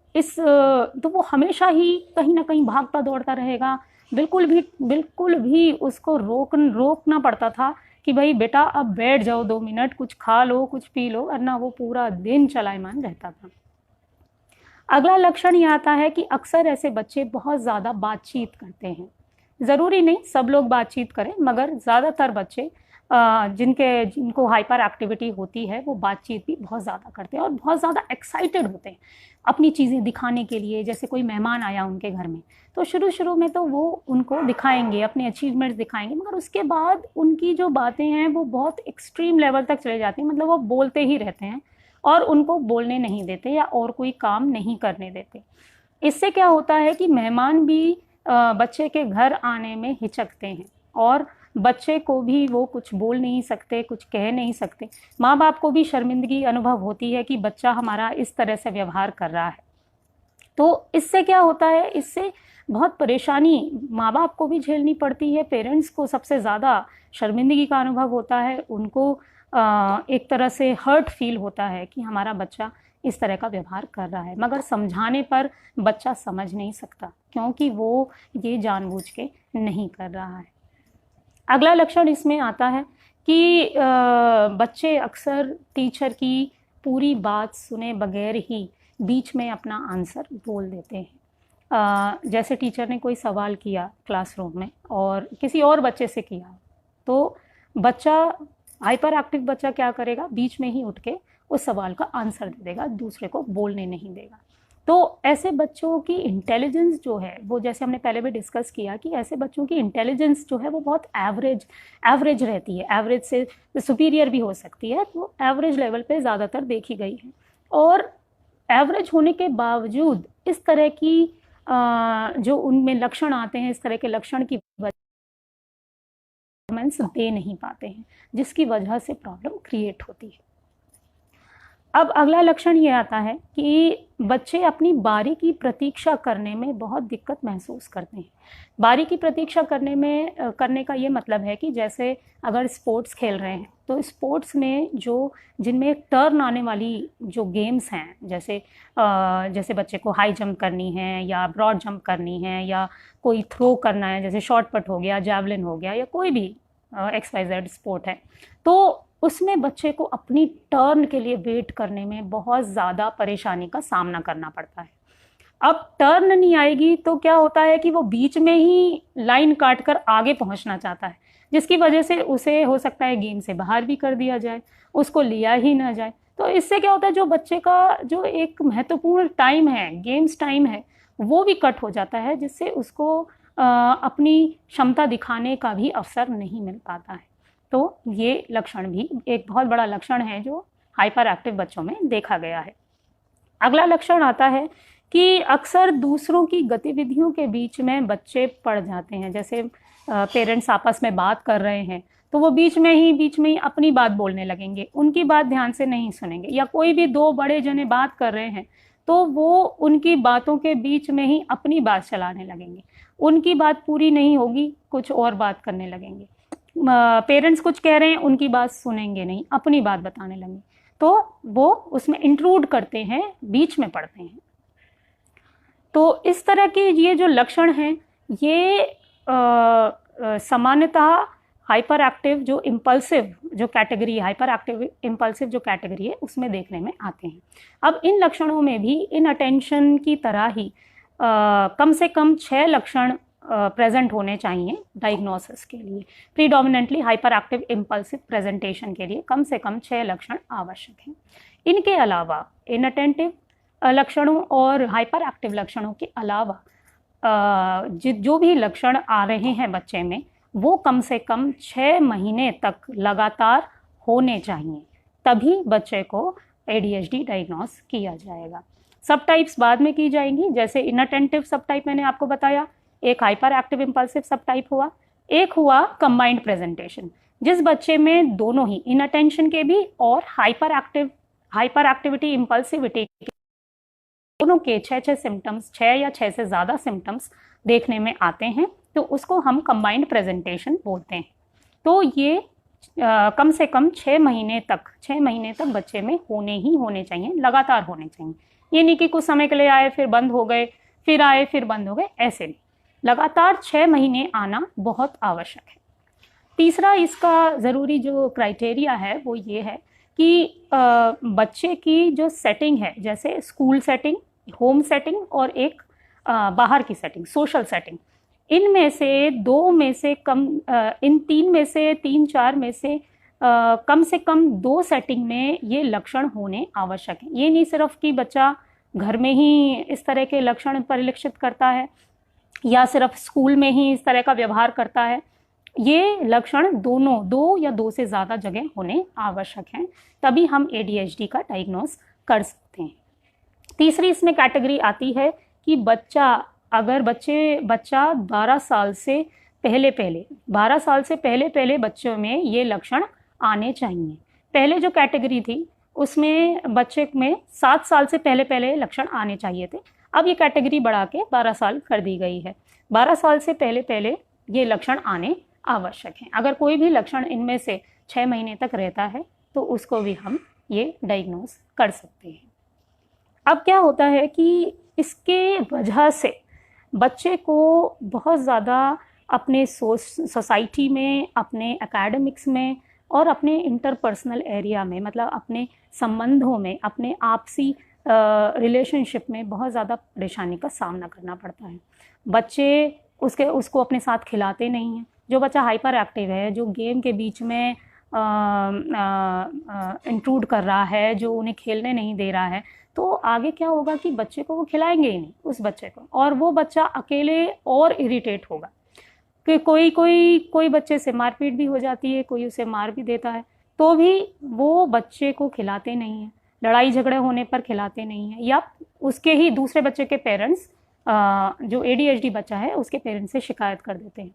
[SPEAKER 1] वो हमेशा ही कहीं ना कहीं भागता दौड़ता रहेगा। बिल्कुल भी उसको रोकना पड़ता था कि भाई बेटा अब बैठ जाओ 2 मिनट, कुछ खा लो, कुछ पी लो, वरना वो पूरा दिन चलायमान रहता था। अगला लक्षण ये आता है कि अक्सर ऐसे बच्चे बहुत ज़्यादा बातचीत करते हैं। ज़रूरी नहीं सब लोग बातचीत करें, मगर ज़्यादातर बच्चे जिनको हाइपर एक्टिविटी होती है वो बातचीत भी बहुत ज़्यादा करते हैं और बहुत ज़्यादा एक्साइटेड होते हैं अपनी चीज़ें दिखाने के लिए। जैसे कोई मेहमान आया उनके घर में, तो शुरू में तो वो उनको दिखाएंगे, अपने अचीवमेंट्स दिखाएंगे, मगर उसके बाद उनकी जो बातें हैं वो बहुत एक्सट्रीम लेवल तक चले जाती हैं। मतलब वो बोलते ही रहते हैं और उनको बोलने नहीं देते या और कोई काम नहीं करने देते। इससे क्या होता है कि मेहमान भी बच्चे के घर आने में हिचकते हैं और बच्चे को भी वो कुछ बोल नहीं सकते, कुछ कह नहीं सकते। माँ बाप को भी शर्मिंदगी अनुभव होती है कि बच्चा हमारा इस तरह से व्यवहार कर रहा है। तो इससे क्या होता है, इससे बहुत परेशानी माँ बाप को भी झेलनी पड़ती है। पेरेंट्स को सबसे ज़्यादा शर्मिंदगी का अनुभव होता है। उनको एक तरह से हर्ट फील होता है कि हमारा बच्चा इस तरह का व्यवहार कर रहा है, मगर समझाने पर बच्चा समझ नहीं सकता क्योंकि वो ये जानबूझ के नहीं कर रहा है। अगला लक्षण इसमें आता है कि बच्चे अक्सर टीचर की पूरी बात सुने बगैर ही बीच में अपना आंसर बोल देते हैं। जैसे टीचर ने कोई सवाल किया क्लासरूम में और किसी और बच्चे से किया, तो बच्चा, हाइपर एक्टिव बच्चा क्या करेगा, बीच में ही उठ के उस सवाल का आंसर दे देगा, दूसरे को बोलने नहीं देगा। तो ऐसे बच्चों की इंटेलिजेंस जो है वो, जैसे हमने पहले भी डिस्कस किया कि ऐसे बच्चों की इंटेलिजेंस जो है वो बहुत एवरेज रहती है, एवरेज से सुपीरियर भी हो सकती है। तो एवरेज लेवल पे ज़्यादातर देखी गई है। और एवरेज होने के बावजूद इस तरह की जो उनमें लक्षण आते हैं, इस तरह के लक्षण की वजह दे नहीं पाते हैं, जिसकी वजह से प्रॉब्लम क्रिएट होती है। अब अगला लक्षण ये आता है कि बच्चे अपनी बारी की प्रतीक्षा करने में बहुत दिक्कत महसूस करते हैं। बारी की प्रतीक्षा करने का ये मतलब है कि जैसे अगर स्पोर्ट्स खेल रहे हैं, तो स्पोर्ट्स में जिनमें टर्न आने वाली जो गेम्स हैं, जैसे बच्चे को हाई जंप करनी है या ब्रॉड जंप करनी है या कोई थ्रो करना है, जैसे शॉर्ट पुट हो गया, जैवलिन हो गया, या कोई भी XYZ स्पोर्ट है, तो उसमें बच्चे को अपनी टर्न के लिए वेट करने में बहुत ज़्यादा परेशानी का सामना करना पड़ता है। अब टर्न नहीं आएगी तो क्या होता है कि वो बीच में ही लाइन काट कर आगे पहुंचना चाहता है, जिसकी वजह से उसे हो सकता है गेम से बाहर भी कर दिया जाए, उसको लिया ही ना जाए। तो इससे क्या होता है, जो बच्चे का जो एक महत्वपूर्ण टाइम है, गेम्स टाइम है, वो भी कट हो जाता है, जिससे उसको अपनी क्षमता दिखाने का भी अवसर नहीं मिल पाता है। तो ये लक्षण भी एक बहुत बड़ा लक्षण है जो हाइपर एक्टिव बच्चों में देखा गया है। अगला लक्षण आता है कि अक्सर दूसरों की गतिविधियों के बीच में बच्चे पड़ जाते हैं। जैसे पेरेंट्स आपस में बात कर रहे हैं तो वो बीच में ही अपनी बात बोलने लगेंगे, उनकी बात ध्यान से नहीं सुनेंगे। या कोई भी 2 बड़े जने बात कर रहे हैं तो वो उनकी बातों के बीच में ही अपनी बात चलाने लगेंगे, उनकी बात पूरी नहीं होगी, कुछ और बात करने लगेंगे। पेरेंट्स कुछ कह रहे हैं, उनकी बात सुनेंगे नहीं, अपनी बात बताने लगेंगे, तो वो उसमें इंट्रूड करते हैं, बीच में पड़ते हैं। तो इस तरह के ये जो लक्षण हैं, ये सामान्यतः हाइपर एक्टिव जो इम्पल्सिव जो कैटेगरी, हाइपर एक्टिव इम्पल्सिव जो कैटेगरी है, उसमें देखने में आते हैं। अब इन लक्षणों में भी इन अटेंशन की तरह ही कम से कम 6 लक्षण प्रेजेंट होने चाहिए डायग्नोसिस के लिए। Predominantly hyper active impulsive presentation के लिए कम से कम 6 लक्षण आवश्यक हैं। इनके अलावा इनअटेंटिव लक्षणों और हाइपर एक्टिव लक्षणों के अलावा जो भी लक्षण आ रहे हैं बच्चे में, वो कम से कम 6 महीने तक लगातार होने चाहिए, तभी बच्चे को ADHD डायग्नोस किया जाएगा। सब टाइप्स बाद में की जाएंगी, जैसे इनअटेंटिव सब टाइप मैंने आपको बताया, एक हाइपर एक्टिव इम्पल्सिव सब टाइप हुआ, एक हुआ कंबाइंड प्रेजेंटेशन, जिस बच्चे में दोनों ही इनअटेंशन के भी और हाइपर एक्टिविटी इम्पल्सिविटी दोनों के 6 सिम्टम्स, 6 या 6 से ज़्यादा सिम्टम्स देखने में आते हैं, तो उसको हम कंबाइंड प्रेजेंटेशन बोलते हैं। तो ये कम से कम 6 महीने तक बच्चे में होने चाहिए, लगातार होने चाहिए। ये नहीं कि कुछ समय के लिए आए फिर बंद हो गए, फिर आए फिर बंद हो गए, ऐसे नहीं, लगातार 6 महीने आना बहुत आवश्यक है। तीसरा इसका ज़रूरी जो क्राइटेरिया है वो ये है कि बच्चे की जो सेटिंग है, जैसे स्कूल सेटिंग, होम सेटिंग और एक बाहर की सेटिंग, सोशल सेटिंग, इनमें से 2 में से कम, इन 3 में से 3-4 में से कम 2 सेटिंग में ये लक्षण होने आवश्यक है। ये नहीं सिर्फ कि बच्चा घर में ही इस तरह के लक्षण परिलक्षित करता है या सिर्फ स्कूल में ही इस तरह का व्यवहार करता है, ये लक्षण दोनों 2 या 2 से ज़्यादा जगह होने आवश्यक हैं, तभी हम ADHD का डायग्नोस कर सकते हैं। तीसरी इसमें कैटेगरी आती है कि बच्चा 12 साल से पहले बच्चों में ये लक्षण आने चाहिए। पहले जो कैटेगरी थी उसमें बच्चे में 7 साल से पहले लक्षण आने चाहिए थे, अब ये कैटेगरी बढ़ा के 12 साल कर दी गई है। 12 साल से पहले ये लक्षण आने आवश्यक हैं। अगर कोई भी लक्षण इनमें से 6 महीने तक रहता है तो उसको भी हम ये डायग्नोस कर सकते हैं। अब क्या होता है कि इसके वजह से बच्चे को बहुत ज़्यादा अपने सोसाइटी में, अपने एकेडमिक्स में और अपने इंटरपर्सनल एरिया में, मतलब अपने संबंधों में, अपने आपसी रिलेशनशिप में बहुत ज़्यादा परेशानी का सामना करना पड़ता है। बच्चे उसको अपने साथ खिलाते नहीं हैं। जो बच्चा हाइपर एक्टिव है, जो गेम के बीच में इंट्रूड कर रहा है, जो उन्हें खेलने नहीं दे रहा है, तो आगे क्या होगा कि बच्चे को वो खिलाएंगे ही नहीं उस बच्चे को, और वो बच्चा अकेले और इरिटेट होगा कि कोई बच्चे से मारपीट भी हो जाती है, कोई उसे मार भी देता है, तो भी वो बच्चे को खिलाते नहीं हैं, लड़ाई झगड़े होने पर खिलाते नहीं हैं, या उसके ही दूसरे बच्चे के पेरेंट्स, जो ADHD बच्चा है उसके पेरेंट्स से शिकायत कर देते हैं।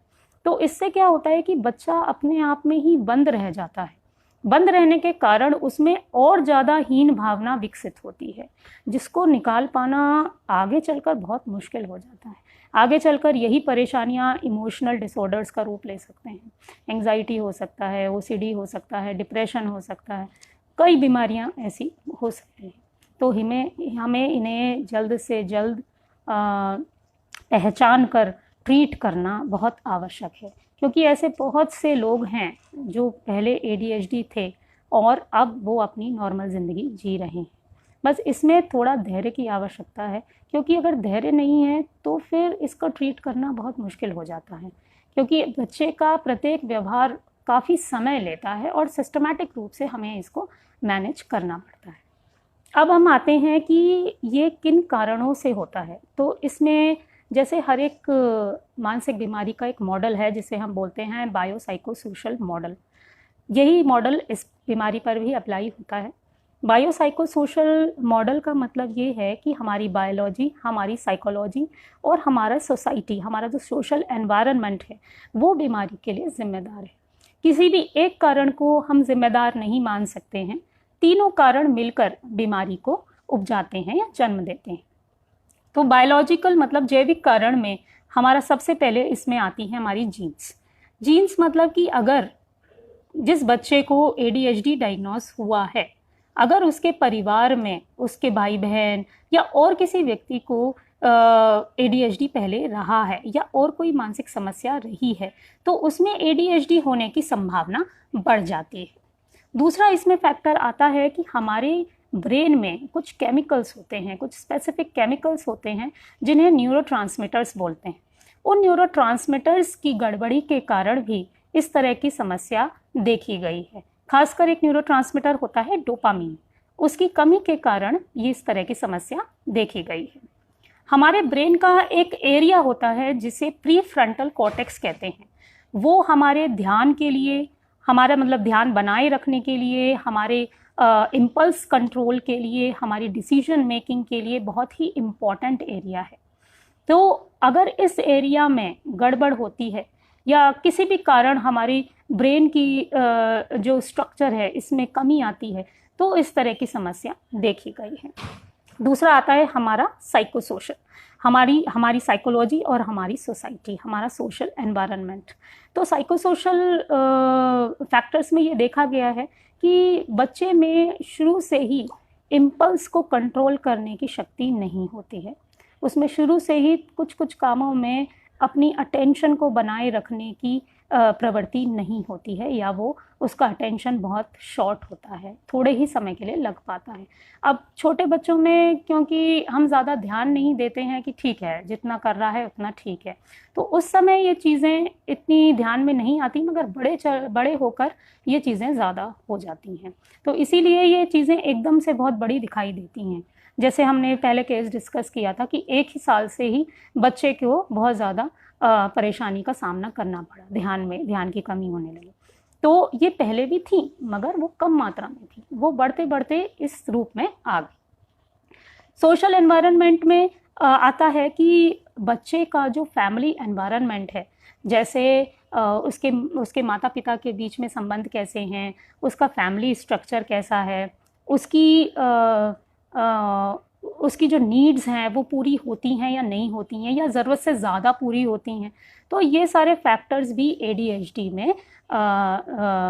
[SPEAKER 1] तो इससे क्या होता है कि बच्चा अपने आप में ही बंद रह जाता है। बंद रहने के कारण उसमें और ज़्यादा हीन भावना विकसित होती है, जिसको निकाल पाना आगे चलकर बहुत मुश्किल हो जाता है। आगे चलकर यही परेशानियां इमोशनल डिसऑर्डर्स का रूप ले सकते हैं। एंग्जाइटी हो सकता है, OCD हो सकता है, डिप्रेशन हो सकता है, कई बीमारियां ऐसी हो सकती हैं। तो हमें इन्हें जल्द से जल्द पहचान कर ट्रीट करना बहुत आवश्यक है, क्योंकि ऐसे बहुत से लोग हैं जो पहले ADHD थे और अब वो अपनी नॉर्मल ज़िंदगी जी रहे हैं। बस इसमें थोड़ा धैर्य की आवश्यकता है, क्योंकि अगर धैर्य नहीं है तो फिर इसको ट्रीट करना बहुत मुश्किल हो जाता है, क्योंकि बच्चे का प्रत्येक व्यवहार काफ़ी समय लेता है और सिस्टमैटिक रूप से हमें इसको मैनेज करना पड़ता है। अब हम आते हैं कि ये किन कारणों से होता है। तो इसमें जैसे हर एक मानसिक बीमारी का एक मॉडल है जिसे हम बोलते हैं बायोसाइकोसोशल मॉडल। यही मॉडल इस बीमारी पर भी अप्लाई होता है। बायोसाइकोसोशल मॉडल का मतलब ये है कि हमारी बायोलॉजी, हमारी साइकोलॉजी और हमारा सोसाइटी, हमारा जो सोशल एनवायरनमेंट है, वो बीमारी के लिए जिम्मेदार है। किसी भी एक कारण को हम जिम्मेदार नहीं मान सकते हैं, तीनों कारण मिलकर बीमारी को उपजाते हैं या जन्म देते हैं। तो बायोलॉजिकल मतलब जैविक कारण में हमारा सबसे पहले इसमें आती है हमारी जीन्स मतलब कि अगर जिस बच्चे को ADHD डायग्नोस हुआ है, अगर उसके परिवार में उसके भाई बहन या और किसी व्यक्ति को ADHD पहले रहा है या और कोई मानसिक समस्या रही है, तो उसमें ADHD होने की संभावना बढ़ जाती है। दूसरा इसमें फैक्टर आता है कि हमारे ब्रेन में कुछ केमिकल्स होते हैं, कुछ स्पेसिफिक केमिकल्स होते हैं जिन्हें न्यूरोट्रांसमीटर्स बोलते हैं। उन न्यूरोट्रांसमीटर्स की गड़बड़ी के कारण भी इस तरह की समस्या देखी गई है। खासकर एक न्यूरोट्रांसमीटर होता है डोपामीन, उसकी कमी के कारण ये इस तरह की समस्या देखी गई है। हमारे ब्रेन का एक एरिया होता है जिसे प्री फ्रंटल कॉर्टेक्स कहते हैं। वो हमारे ध्यान के लिए, हमारा मतलब ध्यान बनाए रखने के लिए, हमारे इम्पल्स कंट्रोल के लिए, हमारी डिसीजन मेकिंग के लिए बहुत ही इम्पॉर्टेंट एरिया है। तो अगर इस एरिया में गड़बड़ होती है या किसी भी कारण हमारी ब्रेन की जो स्ट्रक्चर है इसमें कमी आती है, तो इस तरह की समस्या देखी गई है। दूसरा आता है हमारा साइकोसोशल, हमारी साइकोलॉजी और हमारी सोसाइटी, हमारा सोशल एनवायरनमेंट। तो साइकोसोशल फैक्टर्स में ये देखा गया है कि बच्चे में शुरू से ही इम्पल्स को कंट्रोल करने की शक्ति नहीं होती है। उसमें शुरू से ही कुछ कुछ कामों में अपनी अटेंशन को बनाए रखने की प्रवृत्ति नहीं होती है, या वो उसका अटेंशन बहुत शॉर्ट होता है, थोड़े ही समय के लिए लग पाता है। अब छोटे बच्चों में क्योंकि हम ज़्यादा ध्यान नहीं देते हैं कि ठीक है जितना कर रहा है उतना ठीक है, तो उस समय ये चीज़ें इतनी ध्यान में नहीं आती, मगर बड़े होकर ये चीज़ें ज़्यादा हो जाती हैं। तो इसीलिए ये चीज़ें एकदम से बहुत बड़ी दिखाई देती हैं। जैसे हमने पहले केस डिस्कस किया था कि 1 ही साल से ही बच्चे को बहुत ज़्यादा परेशानी का सामना करना पड़ा, ध्यान की कमी होने लगी। तो ये पहले भी थी मगर वो कम मात्रा में थी, वो बढ़ते बढ़ते इस रूप में आ गई। सोशल एनवायरनमेंट में आता है कि बच्चे का जो फैमिली एनवायरनमेंट है, जैसे उसके माता पिता के बीच में संबंध कैसे हैं, उसका फैमिली स्ट्रक्चर कैसा है, उसकी जो नीड्स हैं वो पूरी होती हैं या नहीं होती हैं, या ज़रूरत से ज़्यादा पूरी होती हैं। तो ये सारे फैक्टर्स भी ADHD में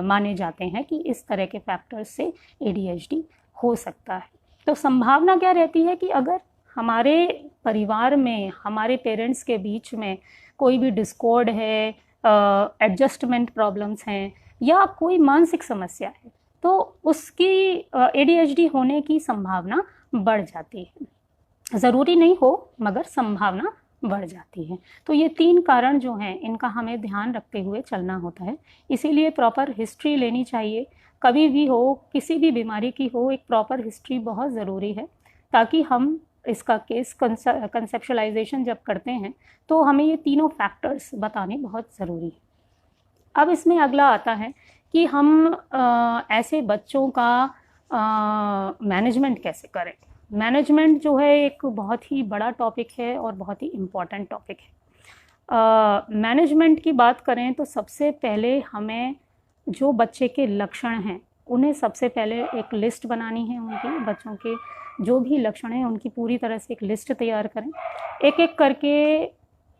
[SPEAKER 1] माने जाते हैं कि इस तरह के फैक्टर्स से ADHD हो सकता है। तो संभावना क्या रहती है कि अगर हमारे परिवार में, हमारे पेरेंट्स के बीच में कोई भी डिस्कॉर्ड है, एडजस्टमेंट प्रॉब्लम्स हैं या कोई मानसिक समस्या है, तो उसकी ADHD होने की संभावना बढ़ जाती है। ज़रूरी नहीं हो मगर संभावना बढ़ जाती है। तो ये 3 कारण जो हैं इनका हमें ध्यान रखते हुए चलना होता है। इसीलिए प्रॉपर हिस्ट्री लेनी चाहिए। कभी भी हो, किसी भी बीमारी की हो, एक प्रॉपर हिस्ट्री बहुत ज़रूरी है, ताकि हम इसका केस कंसेप्शुलाइजेशन जब करते हैं तो हमें ये तीनों फैक्टर्स बताने बहुत ज़रूरी है। अब इसमें अगला आता है कि हम ऐसे बच्चों का मैनेजमेंट कैसे करें। मैनेजमेंट जो है एक बहुत ही बड़ा टॉपिक है और बहुत ही इम्पॉर्टेंट टॉपिक है। मैनेजमेंट की बात करें तो सबसे पहले हमें जो बच्चे के लक्षण हैं उन्हें सबसे पहले एक लिस्ट बनानी है। उनकी, बच्चों के जो भी लक्षण हैं उनकी पूरी तरह से एक लिस्ट तैयार करें। एक एक करके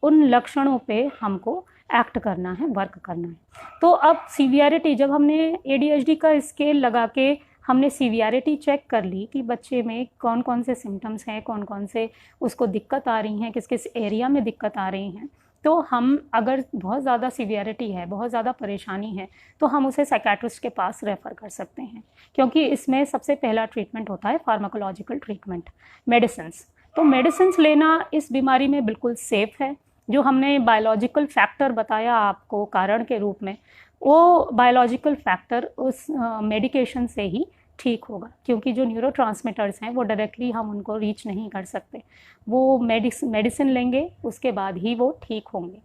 [SPEAKER 1] उन लक्षणों पे हमको एक्ट करना है, वर्क करना है। तो अब सीवियरिटी, जब हमने ADHD का स्केल लगा के हमने सीवियरिटी चेक कर ली कि बच्चे में कौन कौन से सिम्टम्स हैं, कौन कौन से उसको दिक्कत आ रही हैं, किस किस एरिया में दिक्कत आ रही हैं, तो हम अगर बहुत ज़्यादा सीवियरिटी है, बहुत ज़्यादा परेशानी है, तो हम उसे साइकेट्रिस्ट के पास रेफ़र कर सकते हैं, क्योंकि इसमें सबसे पहला ट्रीटमेंट होता है फार्माकोलॉजिकल ट्रीटमेंट, मेडिसिन्स। तो मेडिसिन्स लेना इस बीमारी में बिल्कुल सेफ़ है। जो हमने बायोलॉजिकल फैक्टर बताया आपको कारण के रूप में, वो बायोलॉजिकल फैक्टर उस मेडिकेशन से ही ठीक होगा, क्योंकि जो न्यूरोट्रांसमीटर्स हैं वो डायरेक्टली हम उनको रीच नहीं कर सकते, वो मेडिसिन लेंगे उसके बाद ही वो ठीक होंगे।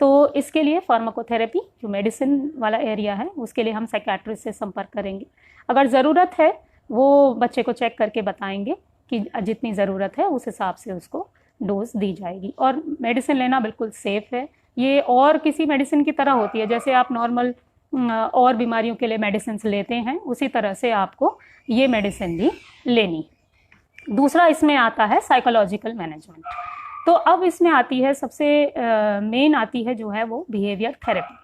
[SPEAKER 1] तो इसके लिए फार्माकोथेरेपी, जो मेडिसिन वाला एरिया है, उसके लिए हम साइकेट्रिस्ट से संपर्क करेंगे। अगर ज़रूरत है वो बच्चे को चेक करके बताएंगे कि जितनी ज़रूरत है उस हिसाब से उसको डोज दी जाएगी। और मेडिसिन लेना बिल्कुल सेफ़ है। ये और किसी मेडिसिन की तरह होती है, जैसे आप नॉर्मल और बीमारियों के लिए मेडिसिन लेते हैं, उसी तरह से आपको ये मेडिसिन भी लेनी। दूसरा इसमें आता है साइकोलॉजिकल मैनेजमेंट। तो अब इसमें आती है सबसे मेन आती है जो है वो बिहेवियर थेरेपी।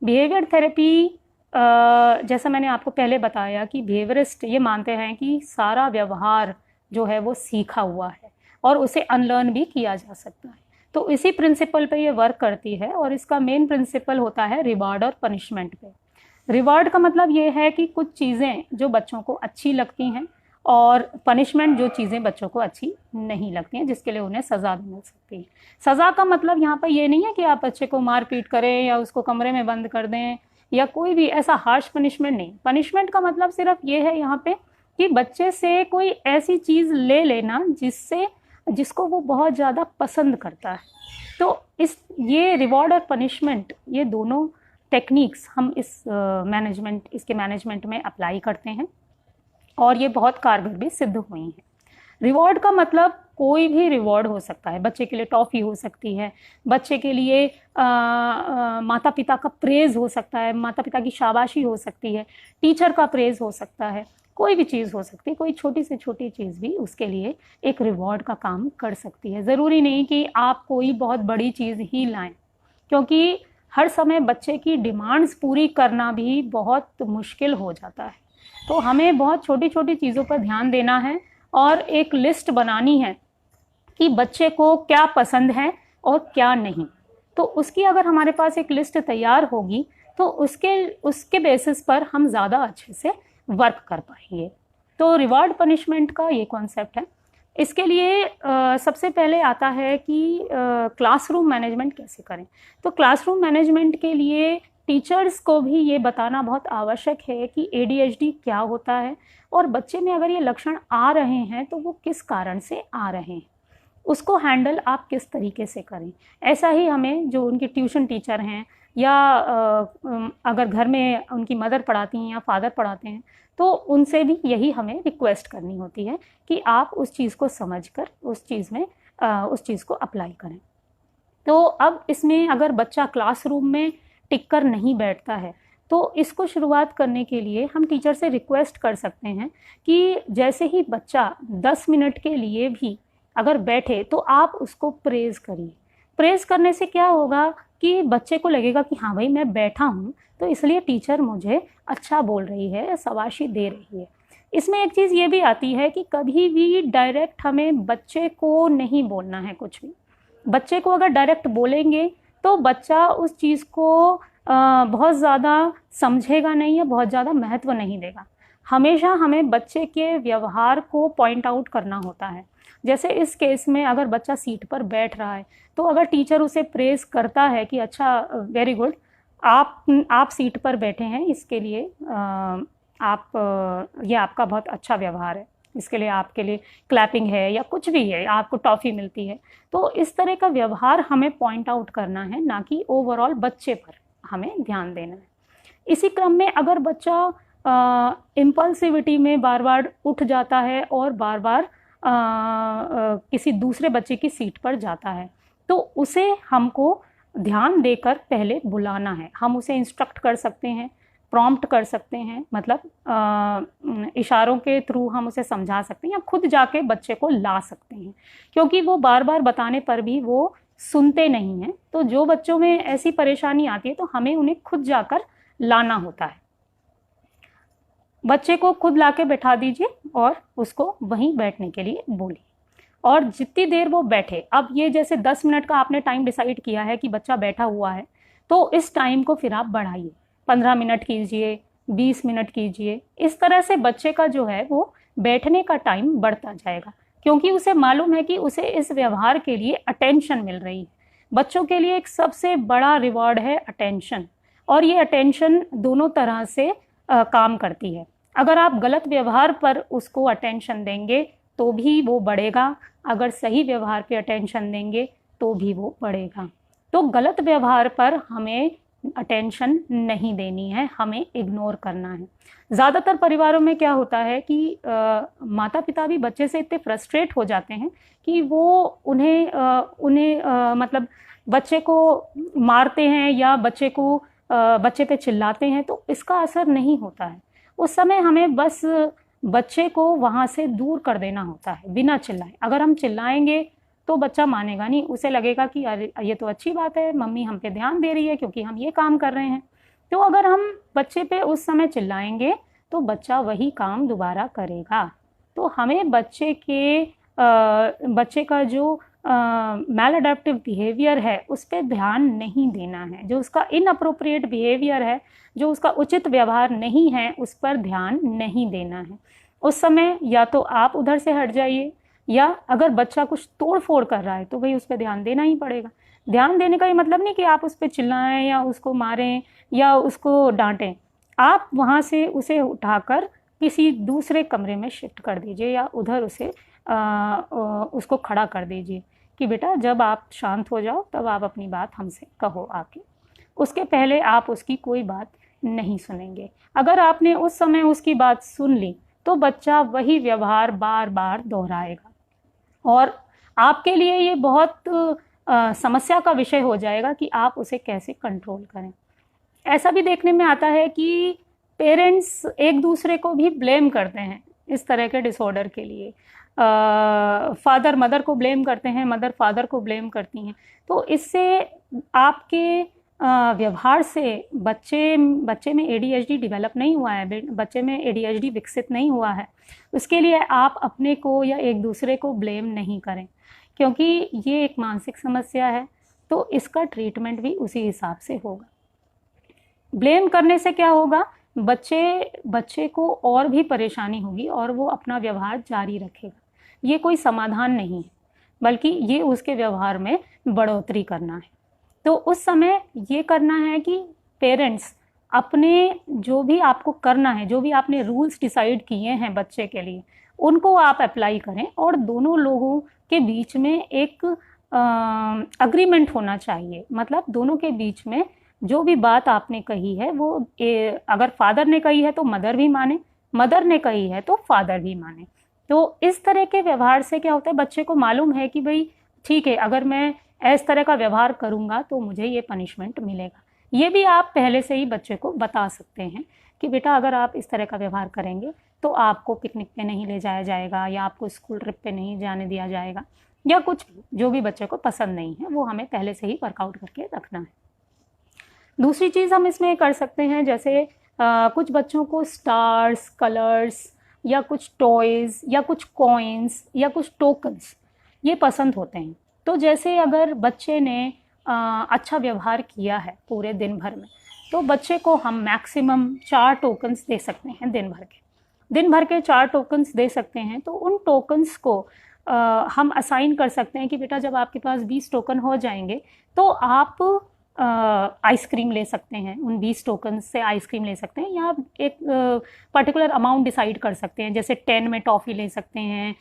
[SPEAKER 1] बिहेवियर थेरेपी, जैसा मैंने आपको पहले बताया कि बिहेवियरिस्ट ये मानते हैं कि सारा व्यवहार जो है वो सीखा हुआ है और उसे अनलर्न भी किया जा सकता है। तो इसी प्रिंसिपल पे ये वर्क करती है, और इसका मेन प्रिंसिपल होता है रिवार्ड और पनिशमेंट पे। रिवार्ड का मतलब ये है कि कुछ चीज़ें जो बच्चों को अच्छी लगती हैं, और पनिशमेंट जो चीज़ें बच्चों को अच्छी नहीं लगती हैं, जिसके लिए उन्हें सज़ा भी मिल सकती है। सज़ा का मतलब यहाँ पर ये नहीं है कि आप बच्चे को मार पीट करें या उसको कमरे में बंद कर दें या कोई भी ऐसा हार्श पनिशमेंट नहीं। पनिशमेंट का मतलब सिर्फ ये है यहाँ पे कि बच्चे से कोई ऐसी चीज़ ले लेना जिसको वो बहुत ज़्यादा पसंद करता है। तो ये रिवॉर्ड और पनिशमेंट, ये दोनों टेक्निक्स हम इसके मैनेजमेंट में अप्लाई करते हैं और ये बहुत कारगर भी सिद्ध हुई हैं। रिवॉर्ड का मतलब कोई भी रिवॉर्ड हो सकता है। बच्चे के लिए टॉफ़ी हो सकती है, बच्चे के लिए माता पिता का प्रेज़ हो सकता है, माता पिता की शाबाशी हो सकती है, टीचर का प्रेज़ हो सकता है, कोई भी चीज़ हो सकती है। कोई छोटी से छोटी चीज़ भी उसके लिए एक रिवॉर्ड का काम कर सकती है। ज़रूरी नहीं कि आप कोई बहुत बड़ी चीज़ ही लाएं, क्योंकि हर समय बच्चे की डिमांड्स पूरी करना भी बहुत मुश्किल हो जाता है। तो हमें बहुत छोटी छोटी चीज़ों पर ध्यान देना है और एक लिस्ट बनानी है कि बच्चे को क्या पसंद है और क्या नहीं। तो उसकी अगर हमारे पास एक लिस्ट तैयार होगी तो उसके बेसिस पर हम ज़्यादा अच्छे से वर्क कर पाएंगे। तो रिवार्ड पनिशमेंट का ये कॉन्सेप्ट है। इसके लिए सबसे पहले आता है कि क्लासरूम मैनेजमेंट कैसे करें। तो क्लासरूम मैनेजमेंट के लिए टीचर्स को भी ये बताना बहुत आवश्यक है कि ADHD क्या होता है और बच्चे में अगर ये लक्षण आ रहे हैं तो वो किस कारण से आ रहे हैं, उसको हैंडल आप किस तरीके से करें। ऐसा ही हमें जो उनके ट्यूशन टीचर हैं या अगर घर में उनकी मदर पढ़ाती हैं या फादर पढ़ाते हैं तो उनसे भी यही हमें रिक्वेस्ट करनी होती है कि आप उस चीज़ को समझकर उस चीज़ को अप्लाई करें। तो अब इसमें अगर बच्चा क्लासरूम में टिक कर नहीं बैठता है तो इसको शुरुआत करने के लिए हम टीचर से रिक्वेस्ट कर सकते हैं कि जैसे ही बच्चा 10 मिनट के लिए भी अगर बैठे तो आप उसको प्रेज़ करिए। प्रेज़ करने से क्या होगा कि बच्चे को लगेगा कि हाँ भाई मैं बैठा हूँ तो इसलिए टीचर मुझे अच्छा बोल रही है, शाबाशी दे रही है। इसमें एक चीज़ ये भी आती है कि कभी भी डायरेक्ट हमें बच्चे को नहीं बोलना है कुछ भी। बच्चे को अगर डायरेक्ट बोलेंगे तो बच्चा उस चीज़ को बहुत ज़्यादा समझेगा नहीं या बहुत ज़्यादा महत्व नहीं देगा। हमेशा हमें बच्चे के व्यवहार को पॉइंट आउट करना होता है। जैसे इस केस में अगर बच्चा सीट पर बैठ रहा है तो अगर टीचर उसे प्रेज़ करता है कि अच्छा वेरी गुड, आप सीट पर बैठे हैं, इसके लिए ये आपका बहुत अच्छा व्यवहार है, इसके लिए आपके लिए क्लैपिंग है या कुछ भी है, आपको टॉफ़ी मिलती है। तो इस तरह का व्यवहार हमें पॉइंट आउट करना है, ना कि ओवरऑल बच्चे पर हमें ध्यान देना है। इसी क्रम में अगर बच्चा इम्पल्सिविटी में बार बार उठ जाता है और बार बार किसी दूसरे बच्चे की सीट पर जाता है तो उसे हमको ध्यान देकर पहले बुलाना है। हम उसे इंस्ट्रक्ट कर सकते हैं, प्रॉम्प्ट कर सकते हैं, मतलब इशारों के थ्रू हम उसे समझा सकते हैं या खुद जाके बच्चे को ला सकते हैं, क्योंकि वो बार बार बताने पर भी वो सुनते नहीं हैं। तो जो बच्चों में ऐसी परेशानी आती है तो हमें उन्हें खुद जाकर लाना होता है। बच्चे को खुद लाके बैठा दीजिए और उसको वहीं बैठने के लिए बोलिए और जितनी देर वो बैठे, अब ये जैसे 10 मिनट का आपने टाइम डिसाइड किया है कि बच्चा बैठा हुआ है तो इस टाइम को फिर आप बढ़ाइए, 15 मिनट कीजिए, 20 मिनट कीजिए। इस तरह से बच्चे का जो है वो बैठने का टाइम बढ़ता जाएगा, क्योंकि उसे मालूम है कि उसे इस व्यवहार के लिए अटेंशन मिल रही है। बच्चों के लिए एक सबसे बड़ा रिवॉर्ड है अटेंशन, और ये अटेंशन दोनों तरह से काम करती है। अगर आप गलत व्यवहार पर उसको अटेंशन देंगे तो भी वो बढ़ेगा, अगर सही व्यवहार पे अटेंशन देंगे तो भी वो बढ़ेगा। तो गलत व्यवहार पर हमें अटेंशन नहीं देनी है, हमें इग्नोर करना है। ज़्यादातर परिवारों में क्या होता है कि माता पिता भी बच्चे से इतने फ्रस्ट्रेट हो जाते हैं कि वो उन्हें मतलब बच्चे को मारते हैं या बच्चे पे चिल्लाते हैं, तो इसका असर नहीं होता है। उस समय हमें बस बच्चे को वहाँ से दूर कर देना होता है बिना चिल्लाए। अगर हम चिल्लाएंगे तो बच्चा मानेगा नहीं, उसे लगेगा कि अरे ये तो अच्छी बात है, मम्मी हम पे ध्यान दे रही है क्योंकि हम ये काम कर रहे हैं। तो अगर हम बच्चे पे उस समय चिल्लाएंगे तो बच्चा वही काम दोबारा करेगा। तो हमें बच्चे का जो मैल अडेप्टिव बिहेवियर है उस पर ध्यान नहीं देना है। जो उसका इनअप्रोप्रिएट बिहेवियर है, जो उसका उचित व्यवहार नहीं है, उस पर ध्यान नहीं देना है। उस समय या तो आप उधर से हट जाइए, या अगर बच्चा कुछ तोड़ फोड़ कर रहा है तो भाई उस पर ध्यान देना ही पड़ेगा। ध्यान देने का ये मतलब नहीं कि आप उस पर चिल्लाएं या उसको मारें या उसको डांटें। आप वहाँ से उसे उठाकर किसी दूसरे कमरे में शिफ्ट कर दीजिए या उधर उसको खड़ा कर दीजिए कि बेटा जब आप शांत हो जाओ तब आप अपनी बात हमसे कहो आके। उसके पहले आप उसकी कोई बात नहीं सुनेंगे। अगर आपने उस समय उसकी बात सुन ली तो बच्चा वही व्यवहार बार बार दोहराएगा और आपके लिए ये बहुत समस्या का विषय हो जाएगा कि आप उसे कैसे कंट्रोल करें। ऐसा भी देखने में आता है कि पेरेंट्स एक दूसरे को भी ब्लेम करते हैं इस तरह के डिसऑर्डर के लिए। फादर मदर को ब्लेम करते हैं, मदर फादर को ब्लेम करती हैं। तो इससे आपके व्यवहार से बच्चे में एडीएचडी डेवलप नहीं हुआ है, बच्चे में एडीएचडी विकसित नहीं हुआ है। उसके लिए आप अपने को या एक दूसरे को ब्लेम नहीं करें, क्योंकि ये एक मानसिक समस्या है, तो इसका ट्रीटमेंट भी उसी हिसाब से होगा। ब्लेम करने से क्या होगा, बच्चे को और भी परेशानी होगी और वो अपना व्यवहार जारी रखेगा। ये कोई समाधान नहीं है, बल्कि ये उसके व्यवहार में बढ़ोतरी करना है। तो उस समय ये करना है कि पेरेंट्स अपने जो भी आपको करना है, जो भी आपने रूल्स डिसाइड किए हैं बच्चे के लिए, उनको आप अप्लाई करें और दोनों लोगों के बीच में एक अग्रीमेंट होना चाहिए। मतलब दोनों के बीच में जो भी बात आपने कही है वो अगर फादर ने कही है तो मदर भी माने, मदर ने कही है तो फादर भी माने। तो इस तरह के व्यवहार से क्या होता है, बच्चे को मालूम है कि भाई ठीक है, अगर मैं इस तरह का व्यवहार करूँगा तो मुझे ये पनिशमेंट मिलेगा। ये भी आप पहले से ही बच्चे को बता सकते हैं कि बेटा अगर आप इस तरह का व्यवहार करेंगे तो आपको पिकनिक पे नहीं ले जाया जाएगा या आपको स्कूल ट्रिप पे नहीं जाने दिया जाएगा, या कुछ जो भी बच्चे को पसंद नहीं है वो हमें पहले से ही वर्कआउट करके रखना है। दूसरी चीज़ हम इसमें कर सकते हैं, जैसे कुछ बच्चों को स्टार्स, कलर्स या कुछ टॉयज़ या कुछ कॉइन्स या कुछ टोकन्स ये पसंद होते हैं। तो जैसे अगर बच्चे ने अच्छा व्यवहार किया है पूरे दिन भर में, तो बच्चे को हम मैक्सिमम 4 टोकन्स दे सकते हैं दिन भर के 4 टोकन्स दे सकते हैं। तो उन टोकन्स को हम असाइन कर सकते हैं कि बेटा जब आपके पास 20 टोकन हो जाएंगे तो आप आइसक्रीम ले सकते हैं, उन 20 टोकन से आइसक्रीम ले सकते हैं, या एक पर्टिकुलर अमाउंट डिसाइड कर सकते हैं, जैसे 10 में टॉफ़ी ले सकते हैं,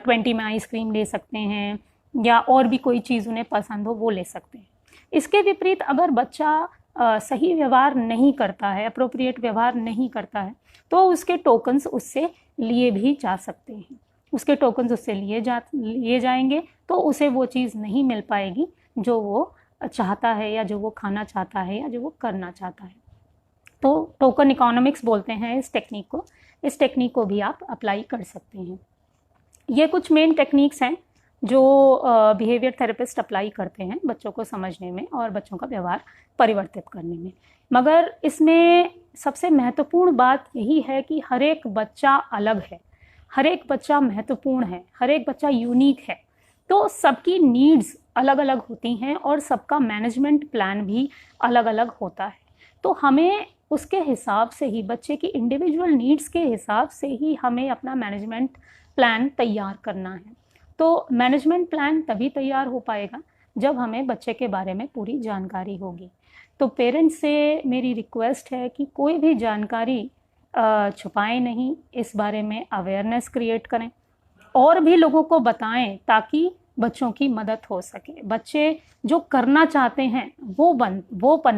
[SPEAKER 1] 20 में आइसक्रीम ले सकते हैं, या और भी कोई चीज़ उन्हें पसंद हो वो ले सकते हैं। इसके विपरीत अगर बच्चा सही व्यवहार नहीं करता है, अप्रोप्रिएट व्यवहार नहीं करता है, तो उसके टोकन्स उससे लिए भी जा सकते हैं। उसके टोकन्स उससे लिए जाएंगे तो उसे वो चीज़ नहीं मिल पाएगी जो वो चाहता है या जो वो खाना चाहता है या जो वो करना चाहता है। तो टोकन इकोनॉमिक्स बोलते हैं इस टेक्निक को भी आप अप्लाई कर सकते हैं। ये कुछ मेन टेक्निक्स हैं जो बिहेवियर थेरेपिस्ट अप्लाई करते हैं बच्चों को समझने में और बच्चों का व्यवहार परिवर्तित करने में। मगर इसमें सबसे महत्वपूर्ण बात यही है कि हर एक बच्चा अलग है, हर एक बच्चा महत्वपूर्ण है, हर एक बच्चा यूनिक है। तो सबकी नीड्स अलग अलग होती हैं और सबका मैनेजमेंट प्लान भी अलग अलग होता है। तो हमें उसके हिसाब से ही, बच्चे की इंडिविजुअल नीड्स के हिसाब से ही हमें अपना मैनेजमेंट प्लान तैयार करना है। तो मैनेजमेंट प्लान तभी तैयार हो पाएगा जब हमें बच्चे के बारे में पूरी जानकारी होगी। तो पेरेंट्स से मेरी रिक्वेस्ट है कि कोई भी जानकारी छुपाएं नहीं, इस बारे में अवेयरनेस क्रिएट करें और भी लोगों को बताएं ताकि बच्चों की मदद हो सके। बच्चे जो करना चाहते हैं वो बन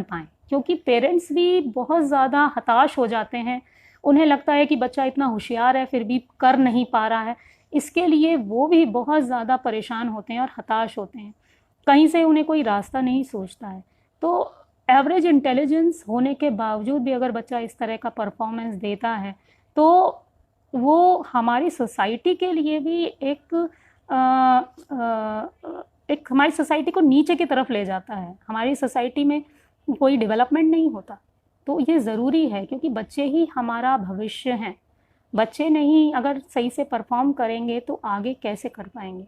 [SPEAKER 1] पाएँ, क्योंकि पेरेंट्स भी बहुत ज़्यादा हताश हो जाते हैं। उन्हें लगता है कि बच्चा इतना होशियार है फिर भी कर नहीं पा रहा है, इसके लिए वो भी बहुत ज़्यादा परेशान होते हैं और हताश होते हैं। कहीं से उन्हें कोई रास्ता नहीं सूझता है। तो एवरेज इंटेलिजेंस होने के बावजूद भी अगर बच्चा इस तरह का परफॉर्मेंस देता है तो वो हमारी सोसाइटी के लिए भी एक हमारी सोसाइटी को नीचे की तरफ ले जाता है। हमारी सोसाइटी में कोई डेवलपमेंट नहीं होता। तो ये ज़रूरी है, क्योंकि बच्चे ही हमारा भविष्य हैं। बच्चे नहीं अगर सही से परफॉर्म करेंगे तो आगे कैसे कर पाएंगे,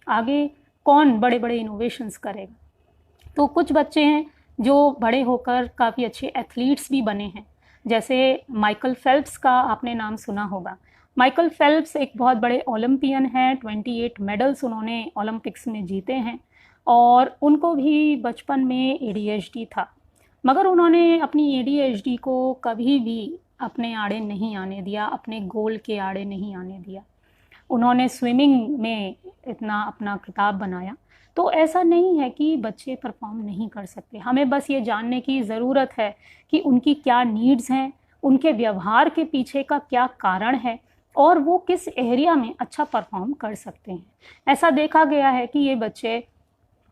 [SPEAKER 1] आगे कौन बड़े बड़े इनोवेशंस करेगा। तो कुछ बच्चे हैं जो बड़े होकर काफ़ी अच्छे एथलीट्स भी बने हैं, जैसे माइकल फेल्प्स का आपने नाम सुना होगा। माइकल फेल्प्स एक बहुत बड़े ओलंपियन हैं, 28 मेडल्स उन्होंने ओलंपिक्स में जीते हैं और उनको भी बचपन में ADHD था, मगर उन्होंने अपनी ADHD को कभी भी अपने आड़े नहीं आने दिया, अपने गोल के आड़े नहीं आने दिया। उन्होंने स्विमिंग में इतना अपना खिताब बनाया। तो ऐसा नहीं है कि बच्चे परफॉर्म नहीं कर सकते, हमें बस ये जानने की ज़रूरत है कि उनकी क्या नीड्स हैं, उनके व्यवहार के पीछे का क्या कारण है और वो किस एरिया में अच्छा परफॉर्म कर सकते हैं। ऐसा देखा गया है कि ये बच्चे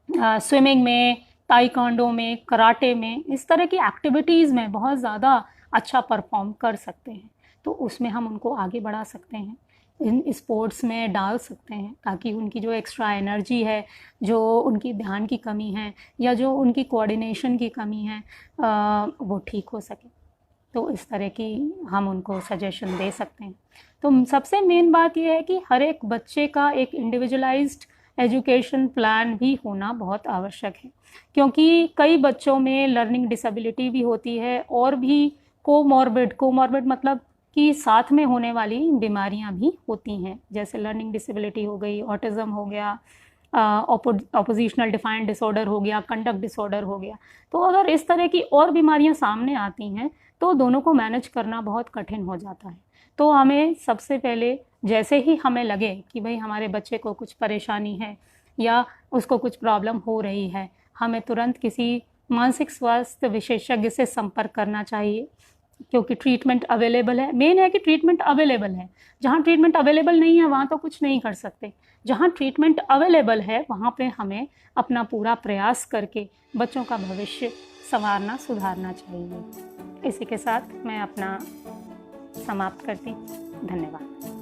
[SPEAKER 1] स्विमिंग में, ताइक्वांडो में, कराटे में, इस तरह की एक्टिविटीज़ में बहुत ज़्यादा अच्छा परफॉर्म कर सकते हैं। तो उसमें हम उनको आगे बढ़ा सकते हैं, इन स्पोर्ट्स में डाल सकते हैं, ताकि उनकी जो एक्स्ट्रा एनर्जी है, जो उनकी ध्यान की कमी है या जो उनकी कोऑर्डिनेशन की कमी है, वो ठीक हो सके। तो इस तरह की हम उनको सजेशन दे सकते हैं। तो सबसे मेन बात यह है कि हर एक बच्चे का एक इंडिविजुअलाइज्ड एजुकेशन प्लान भी होना बहुत आवश्यक है, क्योंकि कई बच्चों में लर्निंग डिसेबिलिटी भी होती है और भी कोमॉर्बिड मतलब कि साथ में होने वाली बीमारियां भी होती हैं, जैसे लर्निंग डिसेबिलिटी हो गई, ऑटिज़म हो गया, ऑपोजिशनल डिफाइंड डिसऑर्डर हो गया, कंडक्ट डिसऑर्डर हो गया। तो अगर इस तरह की और बीमारियां सामने आती हैं तो दोनों को मैनेज करना बहुत कठिन हो जाता है। तो हमें सबसे पहले, जैसे ही हमें लगे कि भाई हमारे बच्चे को कुछ परेशानी है या उसको कुछ प्रॉब्लम हो रही है, हमें तुरंत किसी मानसिक स्वास्थ्य विशेषज्ञ से संपर्क करना चाहिए, क्योंकि ट्रीटमेंट अवेलेबल है। मेन है कि ट्रीटमेंट अवेलेबल है, जहाँ ट्रीटमेंट अवेलेबल नहीं है वहाँ तो कुछ नहीं कर सकते। जहाँ ट्रीटमेंट अवेलेबल है वहाँ पे हमें अपना पूरा प्रयास करके बच्चों का भविष्य संवारना, सुधारना चाहिए। इसी के साथ मैं अपना समाप्त करती हूँ। धन्यवाद।